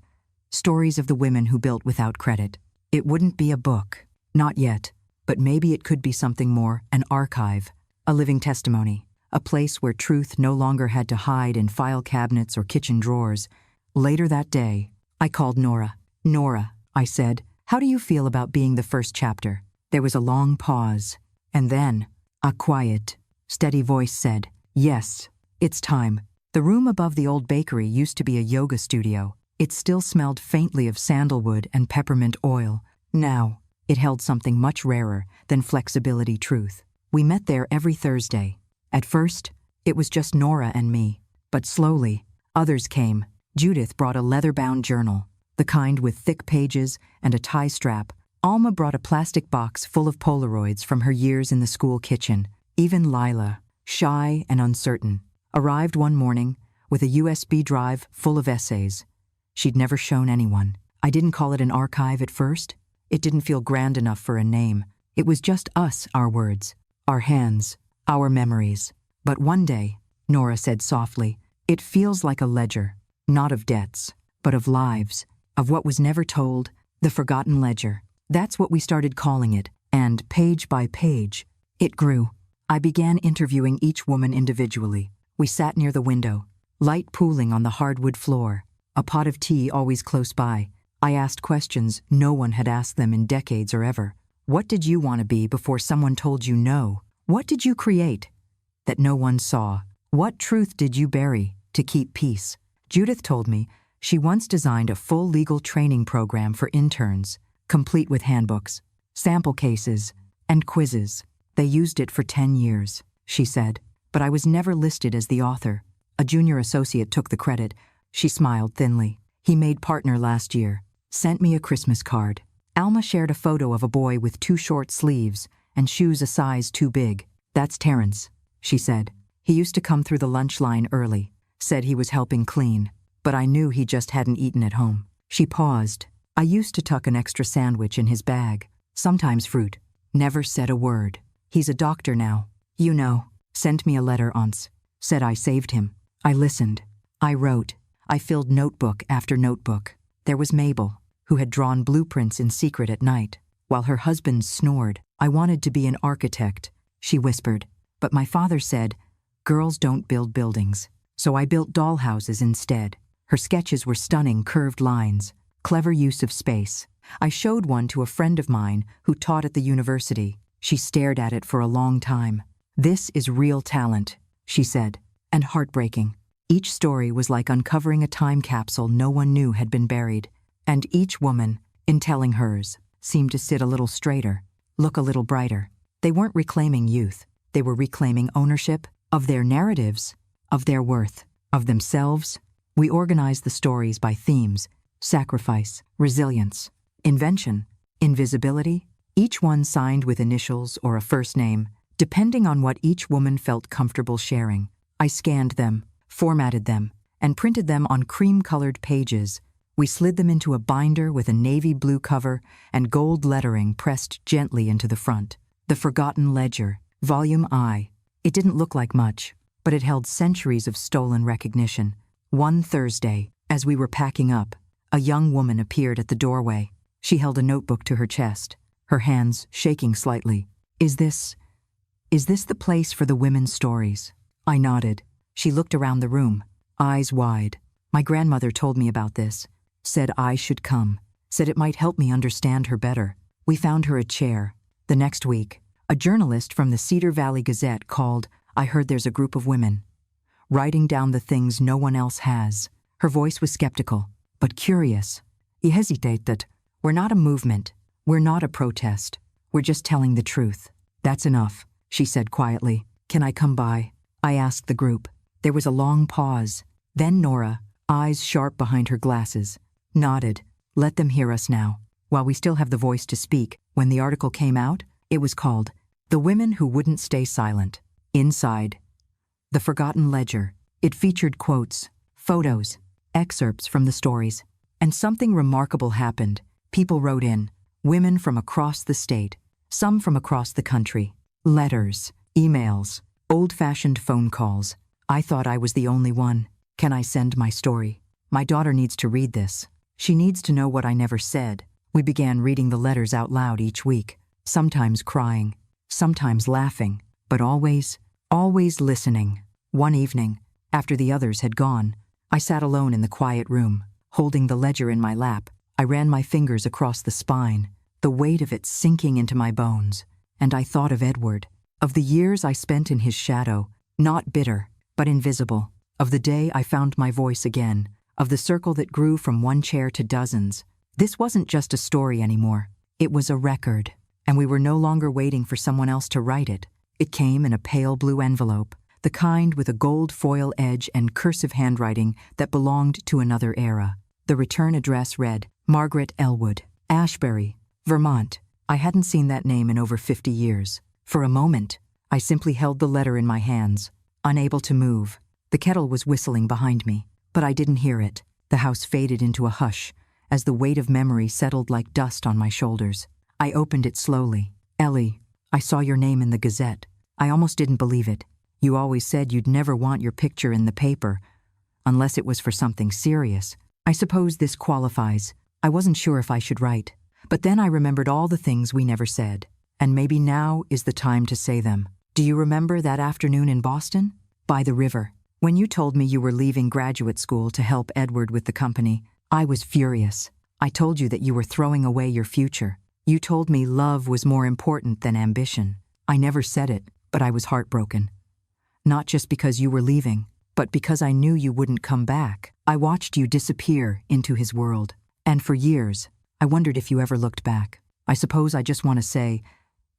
Stories of the women who built without credit. It wouldn't be a book. Not yet. But maybe it could be something more, an archive, a living testimony, a place where truth no longer had to hide in file cabinets or kitchen drawers. Later that day, I called Nora. Nora, I said, how do you feel about being the first chapter? There was a long pause, and then a quiet, steady voice said, yes, it's time. The room above the old bakery used to be a yoga studio. It still smelled faintly of sandalwood and peppermint oil. Now, it held something much rarer than flexibility truth. We met there every Thursday. At first, it was just Nora and me. But slowly, others came. Judith brought a leather-bound journal, the kind with thick pages and a tie strap. Alma brought a plastic box full of Polaroids from her years in the school kitchen. Even Lila, shy and uncertain, arrived one morning with a USB drive full of essays. She'd never shown anyone. I didn't call it an archive at first. It didn't feel grand enough for a name. It was just us, our words, our hands, our memories. But one day, Nora said softly, it feels like a ledger, not of debts, but of lives, of what was never told, the forgotten ledger. That's what we started calling it, and page by page, it grew. I began interviewing each woman individually. We sat near the window, light pooling on the hardwood floor, a pot of tea always close by. I asked questions no one had asked them in decades or ever. What did you want to be before someone told you no? What did you create that no one saw? What truth did you bury to keep peace? Judith told me she once designed a full legal training program for interns, complete with handbooks, sample cases, and quizzes. They used it for 10 years, she said, but I was never listed as the author. A junior associate took the credit. She smiled thinly. He made partner last year. Sent me a Christmas card. Alma shared a photo of a boy with too short sleeves and shoes a size too big. That's Terrence, she said. He used to come through the lunch line early, said he was helping clean, but I knew he just hadn't eaten at home. She paused. I used to tuck an extra sandwich in his bag, sometimes fruit. Never said a word. He's a doctor now. You know, sent me a letter once. Said I saved him. I listened. I wrote. I filled notebook after notebook. There was Mabel, who had drawn blueprints in secret at night, while her husband snored. I wanted to be an architect, she whispered, but my father said, girls don't build buildings. So I built dollhouses instead. Her sketches were stunning curved lines, clever use of space. I showed one to a friend of mine who taught at the university. She stared at it for a long time. This is real talent, she said, and heartbreaking. Each story was like uncovering a time capsule no one knew had been buried. And each woman, in telling hers, seemed to sit a little straighter, look a little brighter. They weren't reclaiming youth. They were reclaiming ownership of their narratives, of their worth, of themselves. We organized the stories by themes: sacrifice, resilience, invention, invisibility. Each one signed with initials or a first name, depending on what each woman felt comfortable sharing. I scanned them, formatted them, and printed them on cream-colored pages. We slid them into a binder with a navy blue cover and gold lettering pressed gently into the front. The Forgotten Ledger, Volume I. It didn't look like much, but it held centuries of stolen recognition. One Thursday, as we were packing up, a young woman appeared at the doorway. She held a notebook to her chest, her hands shaking slightly. Is this the place for the women's stories? I nodded. She looked around the room, eyes wide. My grandmother told me about this. Said I should come, said it might help me understand her better. We found her a chair. The next week, a journalist from the Cedar Valley Gazette called. I heard there's a group of women, writing down the things no one else has. Her voice was skeptical, but curious. He hesitated. We're not a movement. We're not a protest. We're just telling the truth. That's enough, she said quietly. Can I come by? I asked the group. There was a long pause. Then Nora, eyes sharp behind her glasses, nodded. Let them hear us now. While we still have the voice to speak, when the article came out, it was called The Women Who Wouldn't Stay Silent. Inside, The Forgotten Ledger. It featured quotes, photos, excerpts from the stories. And something remarkable happened. People wrote in, women from across the state, some from across the country. Letters, emails, old-fashioned phone calls. I thought I was the only one. Can I send my story? My daughter needs to read this. She needs to know what I never said. We began reading the letters out loud each week, sometimes crying, sometimes laughing, but always listening. One evening, after the others had gone, I sat alone in the quiet room, holding the ledger in my lap. I ran my fingers across the spine, the weight of it sinking into my bones, and I thought of Edward, of the years I spent in his shadow, not bitter, but invisible, of the day I found my voice again, of the circle that grew from one chair to dozens. This wasn't just a story anymore. It was a record, and we were no longer waiting for someone else to write it. It came in a pale blue envelope, the kind with a gold foil edge and cursive handwriting that belonged to another era. The return address read, Margaret Elwood, Ashbury, Vermont. I hadn't seen that name in over 50 years. For a moment, I simply held the letter in my hands, unable to move. The kettle was whistling behind me, but I didn't hear it. The house faded into a hush as the weight of memory settled like dust on my shoulders. I opened it slowly. Ellie, I saw your name in the Gazette. I almost didn't believe it. You always said you'd never want your picture in the paper, unless it was for something serious. I suppose this qualifies. I wasn't sure if I should write, but then I remembered all the things we never said, and maybe now is the time to say them. Do you remember that afternoon in Boston? By the river. When you told me you were leaving graduate school to help Edward with the company, I was furious. I told you that you were throwing away your future. You told me love was more important than ambition. I never said it, but I was heartbroken. Not just because you were leaving, but because I knew you wouldn't come back. I watched you disappear into his world. And for years, I wondered if you ever looked back. I suppose I just want to say,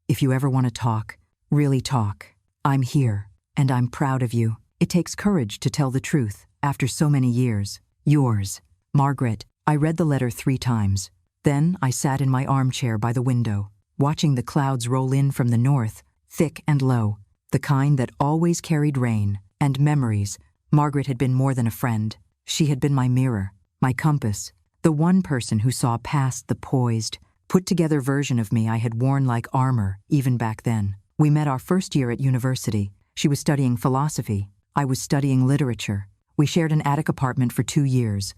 if you ever want to talk, really talk, I'm here, and I'm proud of you. It takes courage to tell the truth after so many years. Yours, Margaret. I read the letter 3 times. Then I sat in my armchair by the window, watching the clouds roll in from the north, thick and low, the kind that always carried rain and memories. Margaret had been more than a friend. She had been my mirror, my compass, the one person who saw past the poised, put-together version of me I had worn like armor even back then. We met our first year at university. She was studying philosophy. I was studying literature. We shared an attic apartment for 2 years.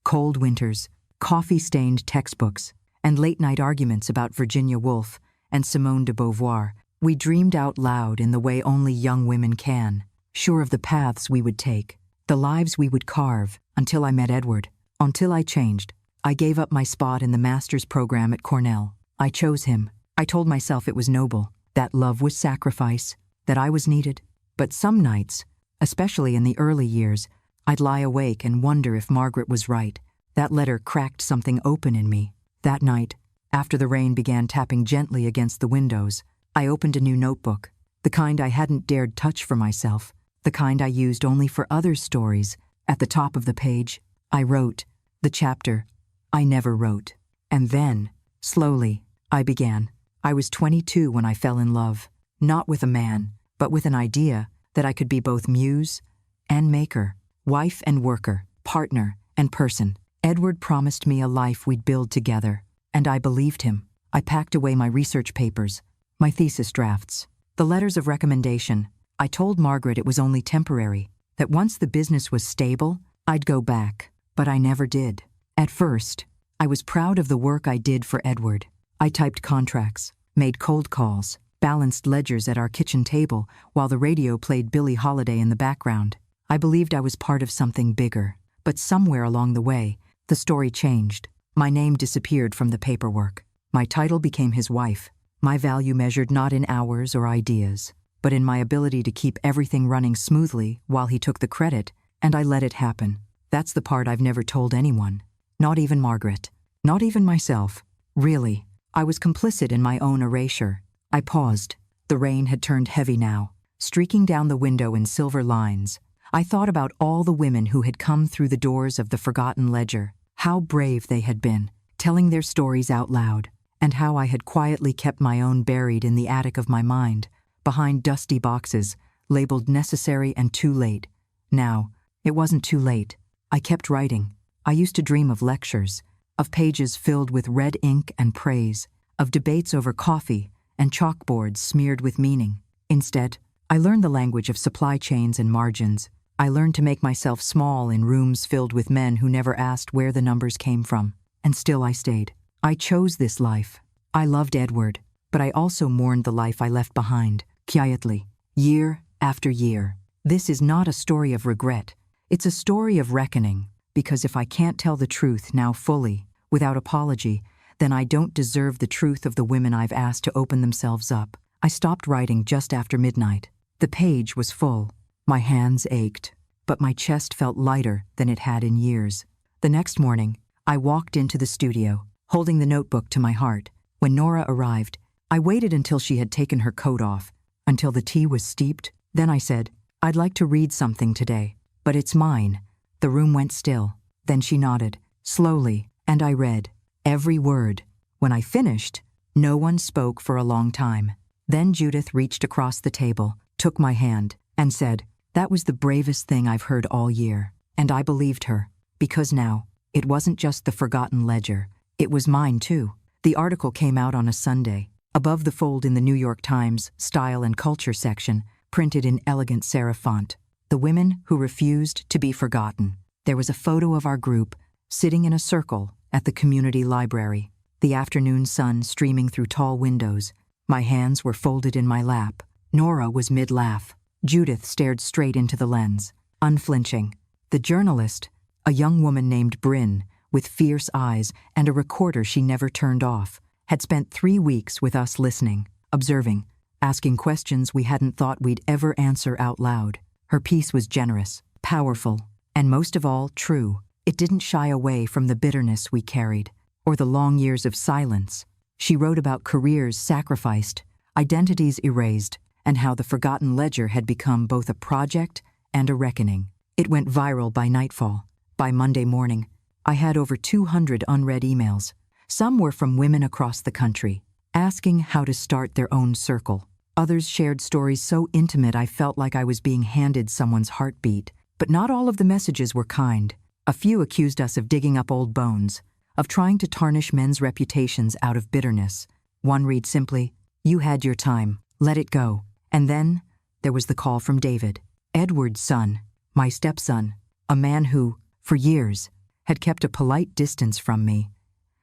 Cold winters, coffee-stained textbooks, and late-night arguments about Virginia Woolf and Simone de Beauvoir. We dreamed out loud in the way only young women can, sure of the paths we would take, the lives we would carve, until I met Edward, until I changed. I gave up my spot in the master's program at Cornell. I chose him. I told myself it was noble, that love was sacrifice, that I was needed. But some nights, especially in the early years, I'd lie awake and wonder if Margaret was right. That letter cracked something open in me. That night, after the rain began tapping gently against the windows, I opened a new notebook, the kind I hadn't dared touch for myself, the kind I used only for others' stories. At the top of the page, I wrote the chapter I never wrote. And then, slowly, I began. I was 22 when I fell in love, not with a man, but with an idea that I could be both muse and maker, wife and worker, partner and person. Edward promised me a life we'd build together, and I believed him. I packed away my research papers, my thesis drafts, the letters of recommendation. I told Margaret it was only temporary, that once the business was stable, I'd go back, but I never did. At first, I was proud of the work I did for Edward. I typed contracts, made cold calls, balanced ledgers at our kitchen table while the radio played Billie Holiday in the background. I believed I was part of something bigger, but somewhere along the way, the story changed. My name disappeared from the paperwork. My title became his wife. My value measured not in hours or ideas, but in my ability to keep everything running smoothly while he took the credit, and I let it happen. That's the part I've never told anyone. Not even Margaret. Not even myself. Really, I was complicit in my own erasure. I paused. The rain had turned heavy now, streaking down the window in silver lines. I thought about all the women who had come through the doors of the forgotten ledger, how brave they had been, telling their stories out loud, and how I had quietly kept my own buried in the attic of my mind, behind dusty boxes, labeled necessary and too late. Now, it wasn't too late. I kept writing. I used to dream of lectures, of pages filled with red ink and praise, of debates over coffee and chalkboards smeared with meaning. Instead, I learned the language of supply chains and margins. I learned to make myself small in rooms filled with men who never asked where the numbers came from. And still I stayed. I chose this life. I loved Edward, but I also mourned the life I left behind, quietly, year after year. This is not a story of regret. It's a story of reckoning, because if I can't tell the truth now fully, without apology, then I don't deserve the truth of the women I've asked to open themselves up. I stopped writing just after midnight. The page was full. My hands ached, but my chest felt lighter than it had in years. The next morning, I walked into the studio, holding the notebook to my heart. When Nora arrived, I waited until she had taken her coat off, until the tea was steeped. Then I said, "I'd like to read something today, but it's mine." The room went still. Then she nodded, slowly, and I read every word. When I finished, no one spoke for a long time. Then Judith reached across the table, took my hand, and said, "That was the bravest thing I've heard all year." And I believed her, because now, it wasn't just the forgotten ledger, it was mine too. The article came out on a Sunday, above the fold in the New York Times Style and Culture section, printed in elegant serif font. The women who refused to be forgotten. There was a photo of our group, sitting in a circle at the community library, the afternoon sun streaming through tall windows. My hands were folded in my lap. Nora was mid-laugh. Judith stared straight into the lens, unflinching. The journalist, a young woman named Bryn, with fierce eyes and a recorder she never turned off, had spent 3 weeks with us listening, observing, asking questions we hadn't thought we'd ever answer out loud. Her piece was generous, powerful, and most of all, true. It didn't shy away from the bitterness we carried, or the long years of silence. She wrote about careers sacrificed, identities erased, and how the forgotten ledger had become both a project and a reckoning. It went viral by nightfall. By Monday morning, I had over 200 unread emails. Some were from women across the country, asking how to start their own circle. Others shared stories so intimate I felt like I was being handed someone's heartbeat. But not all of the messages were kind. A few accused us of digging up old bones, of trying to tarnish men's reputations out of bitterness. One read simply, "You had your time, let it go." And then there was the call from David, Edward's son, my stepson, a man who, for years, had kept a polite distance from me,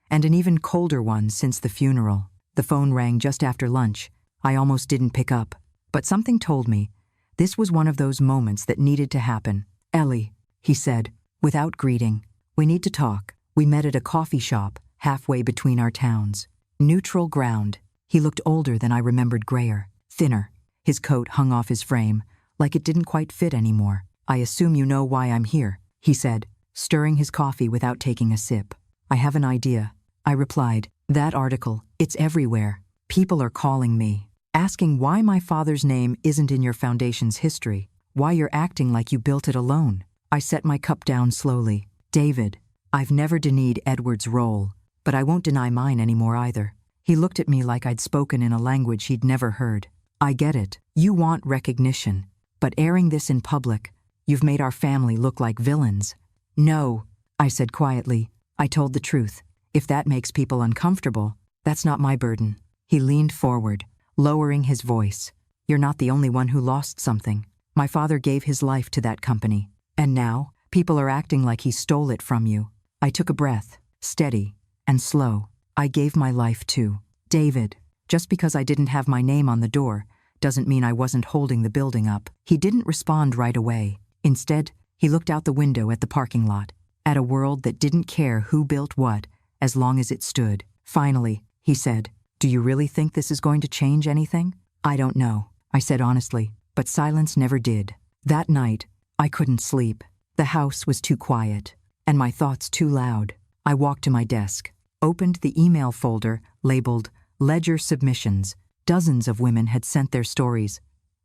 and an even colder one since the funeral. The phone rang just after lunch. I almost didn't pick up, but something told me this was one of those moments that needed to happen. "Ellie," he said, without greeting, "we need to talk." We met at a coffee shop halfway between our towns. Neutral ground. He looked older than I remembered, grayer, thinner. His coat hung off his frame, like it didn't quite fit anymore. "I assume you know why I'm here," he said, stirring his coffee without taking a sip. "I have an idea," I replied. "That article, it's everywhere. People are calling me, asking why my father's name isn't in your foundation's history, why you're acting like you built it alone." I set my cup down slowly. "David, I've never denied Edward's role, but I won't deny mine anymore either." He looked at me like I'd spoken in a language he'd never heard. "I get it. You want recognition, but airing this in public, you've made our family look like villains." "No," I said quietly. "I told the truth. If that makes people uncomfortable, that's not my burden." He leaned forward, lowering his voice. "You're not the only one who lost something. My father gave his life to that company, and now people are acting like he stole it from you." I took a breath, steady and slow. "I gave my life too. David, just because I didn't have my name on the door doesn't mean I wasn't holding the building up." He didn't respond right away. Instead, he looked out the window at the parking lot, at a world that didn't care who built what as long as it stood. Finally, he said, "Do you really think this is going to change anything?" "I don't know," I said honestly, but silence never did. That night, I couldn't sleep. The house was too quiet, and my thoughts too loud. I walked to my desk, opened the email folder labeled Ledger Submissions. Dozens of women had sent their stories,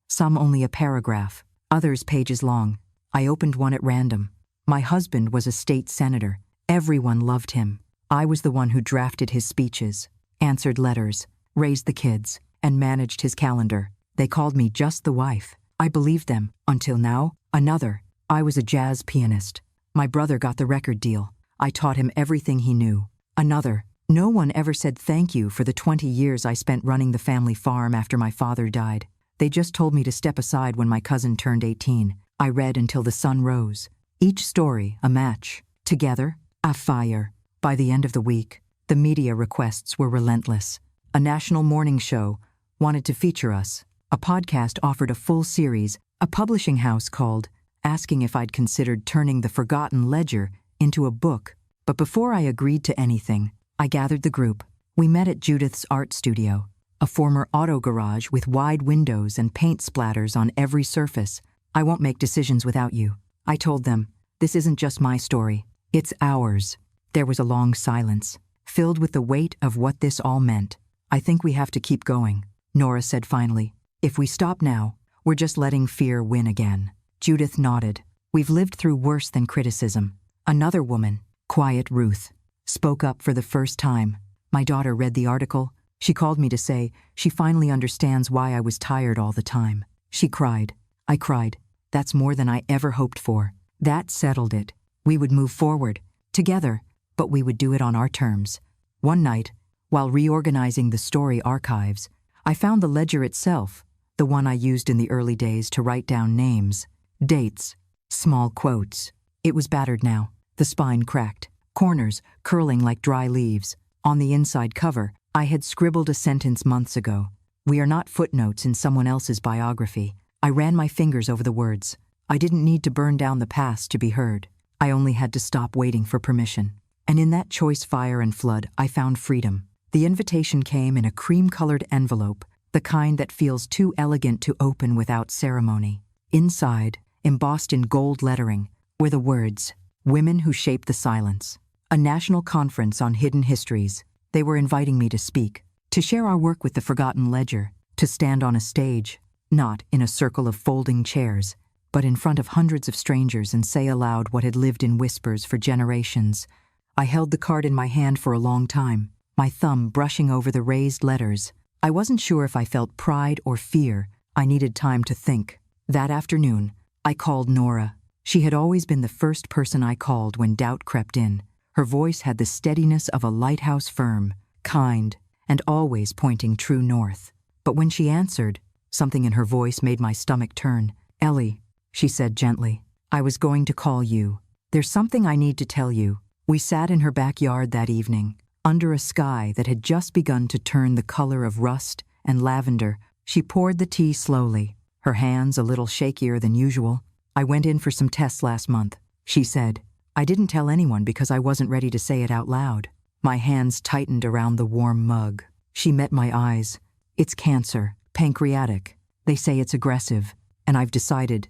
some only a paragraph, others pages long. I opened one at random. My husband was a state senator. Everyone loved him. I was the one who drafted his speeches, answered letters, raised the kids, and managed his calendar. They called me just the wife. I believed them, until now. Another. I was a jazz pianist. My brother got the record deal. I taught him everything he knew. Another. No one ever said thank you for the 20 years I spent running the family farm after my father died. They just told me to step aside when my cousin turned 18. I read until the sun rose. Each story a match. Together, a fire. By the end of the week, the media requests were relentless. A national morning show wanted to feature us. A podcast offered a full series. A publishing house called, asking if I'd considered turning The Forgotten Ledger into a book. But before I agreed to anything, I gathered the group. We met at Judith's art studio, a former auto garage with wide windows and paint splatters on every surface. I won't make decisions without you. I told them, this isn't just my story, it's ours. There was a long silence, filled with the weight of what this all meant. I think we have to keep going, Nora said finally. If we stop now, we're just letting fear win again. Judith nodded. We've lived through worse than criticism. Another woman, Quiet Ruth, spoke up for the first time. My daughter read the article. She called me to say she finally understands why I was tired all the time. She cried. I cried. That's more than I ever hoped for. That settled it. We would move forward, together, but we would do it on our terms. One night, while reorganizing the story archives, I found the ledger itself, the one I used in the early days to write down names, dates, small quotes. It was battered now, the spine cracked, corners curling like dry leaves. On the inside cover, I had scribbled a sentence months ago. We are not footnotes in someone else's biography. I ran my fingers over the words. I didn't need to burn down the past to be heard. I only had to stop waiting for permission. And in that choice fire and flood, I found freedom. The invitation came in a cream-colored envelope, the kind that feels too elegant to open without ceremony. Inside, embossed in gold lettering, were the words, Women Who Shape the Silence. A national conference on hidden histories. They were inviting me to speak, to share our work with the Forgotten Ledger, to stand on a stage, not in a circle of folding chairs, but in front of hundreds of strangers and say aloud what had lived in whispers for generations. I held the card in my hand for a long time, my thumb brushing over the raised letters. I wasn't sure if I felt pride or fear. I needed time to think. That afternoon, I called Nora. She had always been the first person I called when doubt crept in. Her voice had the steadiness of a lighthouse firm, kind, and always pointing true north. But when she answered, something in her voice made my stomach turn. Ellie, she said gently, I was going to call you. There's something I need to tell you. We sat in her backyard that evening, under a sky that had just begun to turn the color of rust and lavender. She poured the tea slowly, her hands a little shakier than usual. I went in for some tests last month, she said. I didn't tell anyone because I wasn't ready to say it out loud. My hands tightened around the warm mug. She met my eyes. It's cancer, pancreatic. They say it's aggressive, and I've decided.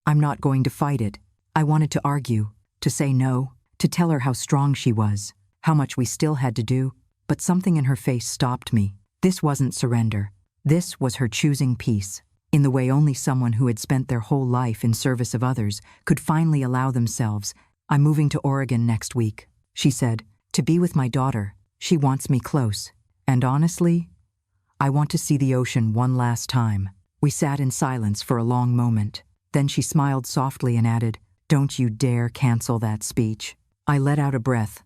I'm not going to fight it. I wanted to argue, to say no, to tell her how strong she was, how much we still had to do, but something in her face stopped me. This wasn't surrender. This was her choosing peace, in the way only someone who had spent their whole life in service of others could finally allow themselves. I'm moving to Oregon next week, she said, to be with my daughter. She wants me close. And honestly, I want to see the ocean one last time. We sat in silence for a long moment. Then she smiled softly and added, Don't you dare cancel that speech. I let out a breath.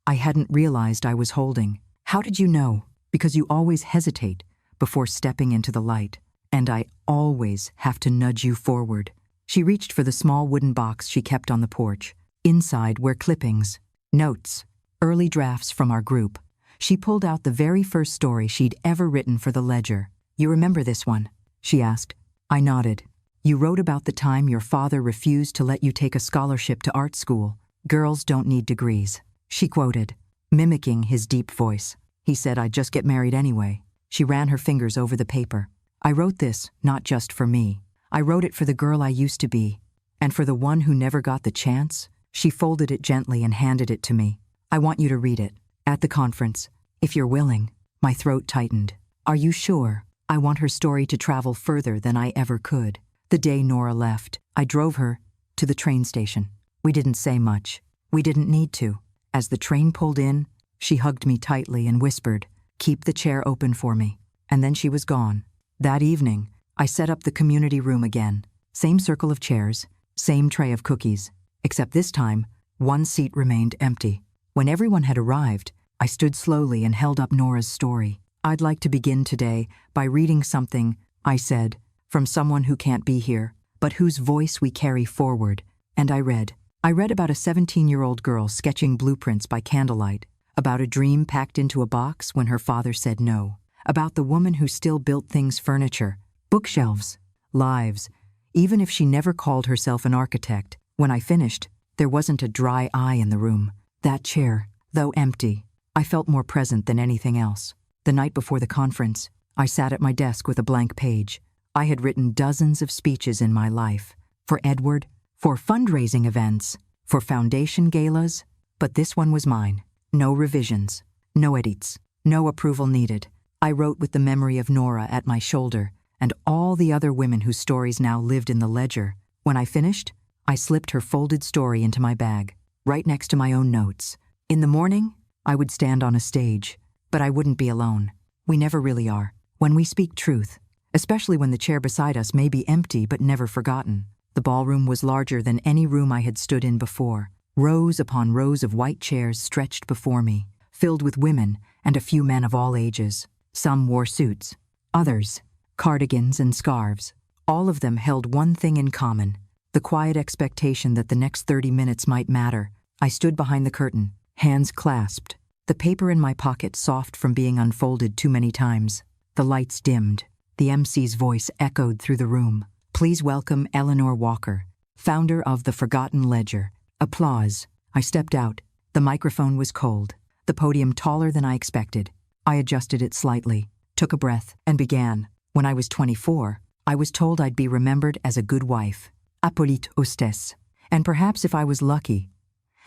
I hadn't realized I was holding. How did you know? Because you always hesitate before stepping into the light. And I always have to nudge you forward. She reached for the small wooden box she kept on the porch. Inside were clippings, notes, early drafts from our group. She pulled out the very first story she'd ever written for the Ledger. You remember this one? She asked. I nodded. You wrote about the time your father refused to let you take a scholarship to art school. Girls don't need degrees, she quoted, mimicking his deep voice. He said I'd just get married anyway. She ran her fingers over the paper. I wrote this not just for me. I wrote it for the girl I used to be. And for the one who never got the chance. She folded it gently and handed it to me. I want you to read it. At the conference. If you're willing. My throat tightened. Are you sure? I want her story to travel further than I ever could. The day Nora left, I drove her to the train station. We didn't say much. We didn't need to. As the train pulled in, she hugged me tightly and whispered, Keep the chair open for me. And then she was gone. That evening, I set up the community room again. Same circle of chairs, same tray of cookies. Except this time, one seat remained empty. When everyone had arrived, I stood slowly and held up Nora's story. "I'd like to begin today by reading something," I said, "from someone who can't be here, but whose voice we carry forward." And I read. I read about a 17-year-old girl sketching blueprints by candlelight, about a dream packed into a box when her father said no, about the woman who still built things: furniture, bookshelves, lives, even if she never called herself an architect. When I finished, there wasn't a dry eye in the room. That chair, though empty, I felt more present than anything else. The night before the conference, I sat at my desk with a blank page. I had written dozens of speeches in my life, for Edward, for fundraising events, for foundation galas, but this one was mine. No revisions, no edits, no approval needed. I wrote with the memory of Nora at my shoulder and all the other women whose stories now lived in the ledger. When I finished, I slipped her folded story into my bag, right next to my own notes. In the morning, I would stand on a stage, but I wouldn't be alone. We never really are. When we speak truth, especially when the chair beside us may be empty but never forgotten. The ballroom was larger than any room I had stood in before. Rows upon rows of white chairs stretched before me, filled with women and a few men of all ages. Some wore suits, others cardigans and scarves. All of them held one thing in common: the quiet expectation that the next 30 minutes might matter. I stood behind the curtain, hands clasped, the paper in my pocket soft from being unfolded too many times. The lights dimmed. The MC's voice echoed through the room. "Please welcome Eleanor Walker, founder of the Forgotten Ledger." Applause. I stepped out. The microphone was cold, the podium taller than I expected. I adjusted it slightly, took a breath, and began. When I was 24, I was told I'd be remembered as a good wife, apolite hostess, and perhaps if I was lucky,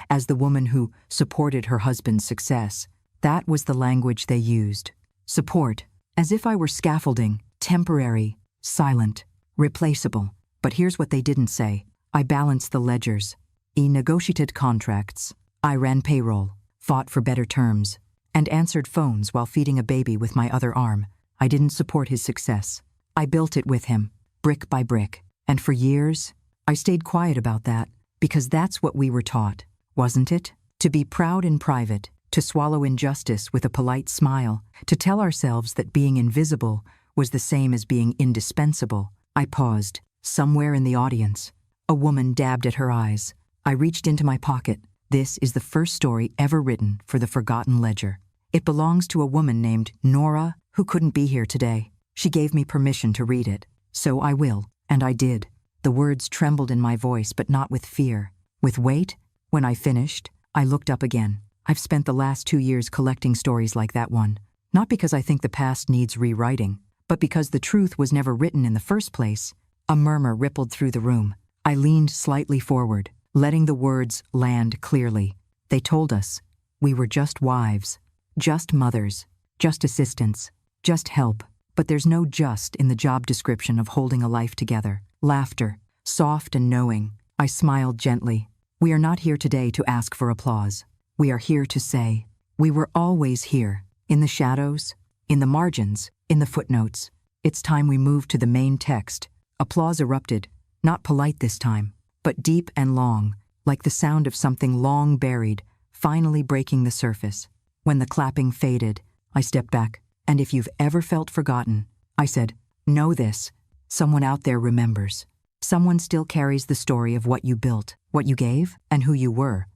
as the woman who supported her husband's success. That was the language they used. Support, as if I were scaffolding, temporary, silent, replaceable. But here's what they didn't say. I balanced the ledgers. I negotiated contracts. I ran payroll, fought for better terms, and answered phones while feeding a baby with my other arm. I didn't support his success. I built it with him, brick by brick. And for years, I stayed quiet about that, because that's what we were taught, wasn't it? To be proud in private, to swallow injustice with a polite smile, to tell ourselves that being invisible was the same as being indispensable. I paused. Somewhere in the audience, a woman dabbed at her eyes. I reached into my pocket. This is the first story ever written for the Forgotten Ledger. It belongs to a woman named Nora, who couldn't be here today. She gave me permission to read it. So I will, and I did. The words trembled in my voice, but not with fear. With weight. When I finished, I looked up again. I've spent the last 2 years collecting stories like that one. Not because I think the past needs rewriting, but because the truth was never written in the first place. A murmur rippled through the room. I leaned slightly forward, letting the words land clearly. They told us we were just wives, just mothers, just assistants, just help. But there's no just in the job description of holding a life together. Laughter, soft and knowing. I smiled gently. We are not here today to ask for applause. We are here to say, we were always here, in the shadows, in the margins, in the footnotes. It's time we moved to the main text. Applause erupted, not polite this time, but deep and long, like the sound of something long buried, finally breaking the surface. When the clapping faded, I stepped back. And if you've ever felt forgotten, I said, know this, someone out there remembers. Someone still carries the story of what you built, what you gave, and who you were.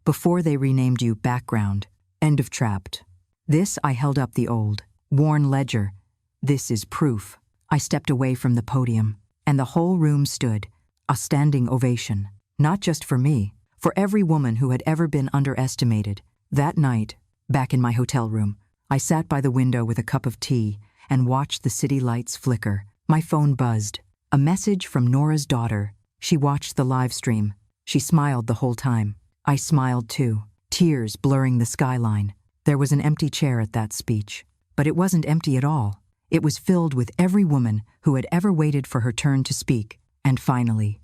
Before they renamed you Background, end of Trapped. This, I held up the old, worn ledger. This is proof. I stepped away from the podium, and the whole room stood, a standing ovation. Not just for me, for every woman who had ever been underestimated. That night, back in my hotel room, I sat by the window with a cup of tea and watched the city lights flicker. My phone buzzed. A message from Nora's daughter. She watched the live stream. She smiled the whole time. I smiled too, tears blurring the skyline. There was an empty chair at that speech. But it wasn't empty at all. It was filled with every woman who had ever waited for her turn to speak. And finally,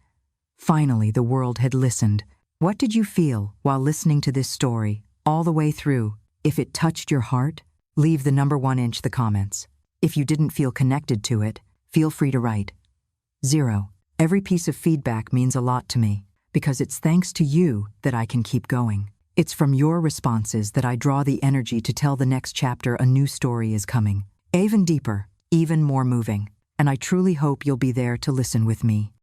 the world had listened. What did you feel while listening to this story, all the way through? If it touched your heart, leave the #1 inch the comments. If you didn't feel connected to it, feel free to write 0. Every piece of feedback means a lot to me, because it's thanks to you that I can keep going. It's from your responses that I draw the energy to tell the next chapter. A new story is coming. Even deeper, even more moving. And I truly hope you'll be there to listen with me.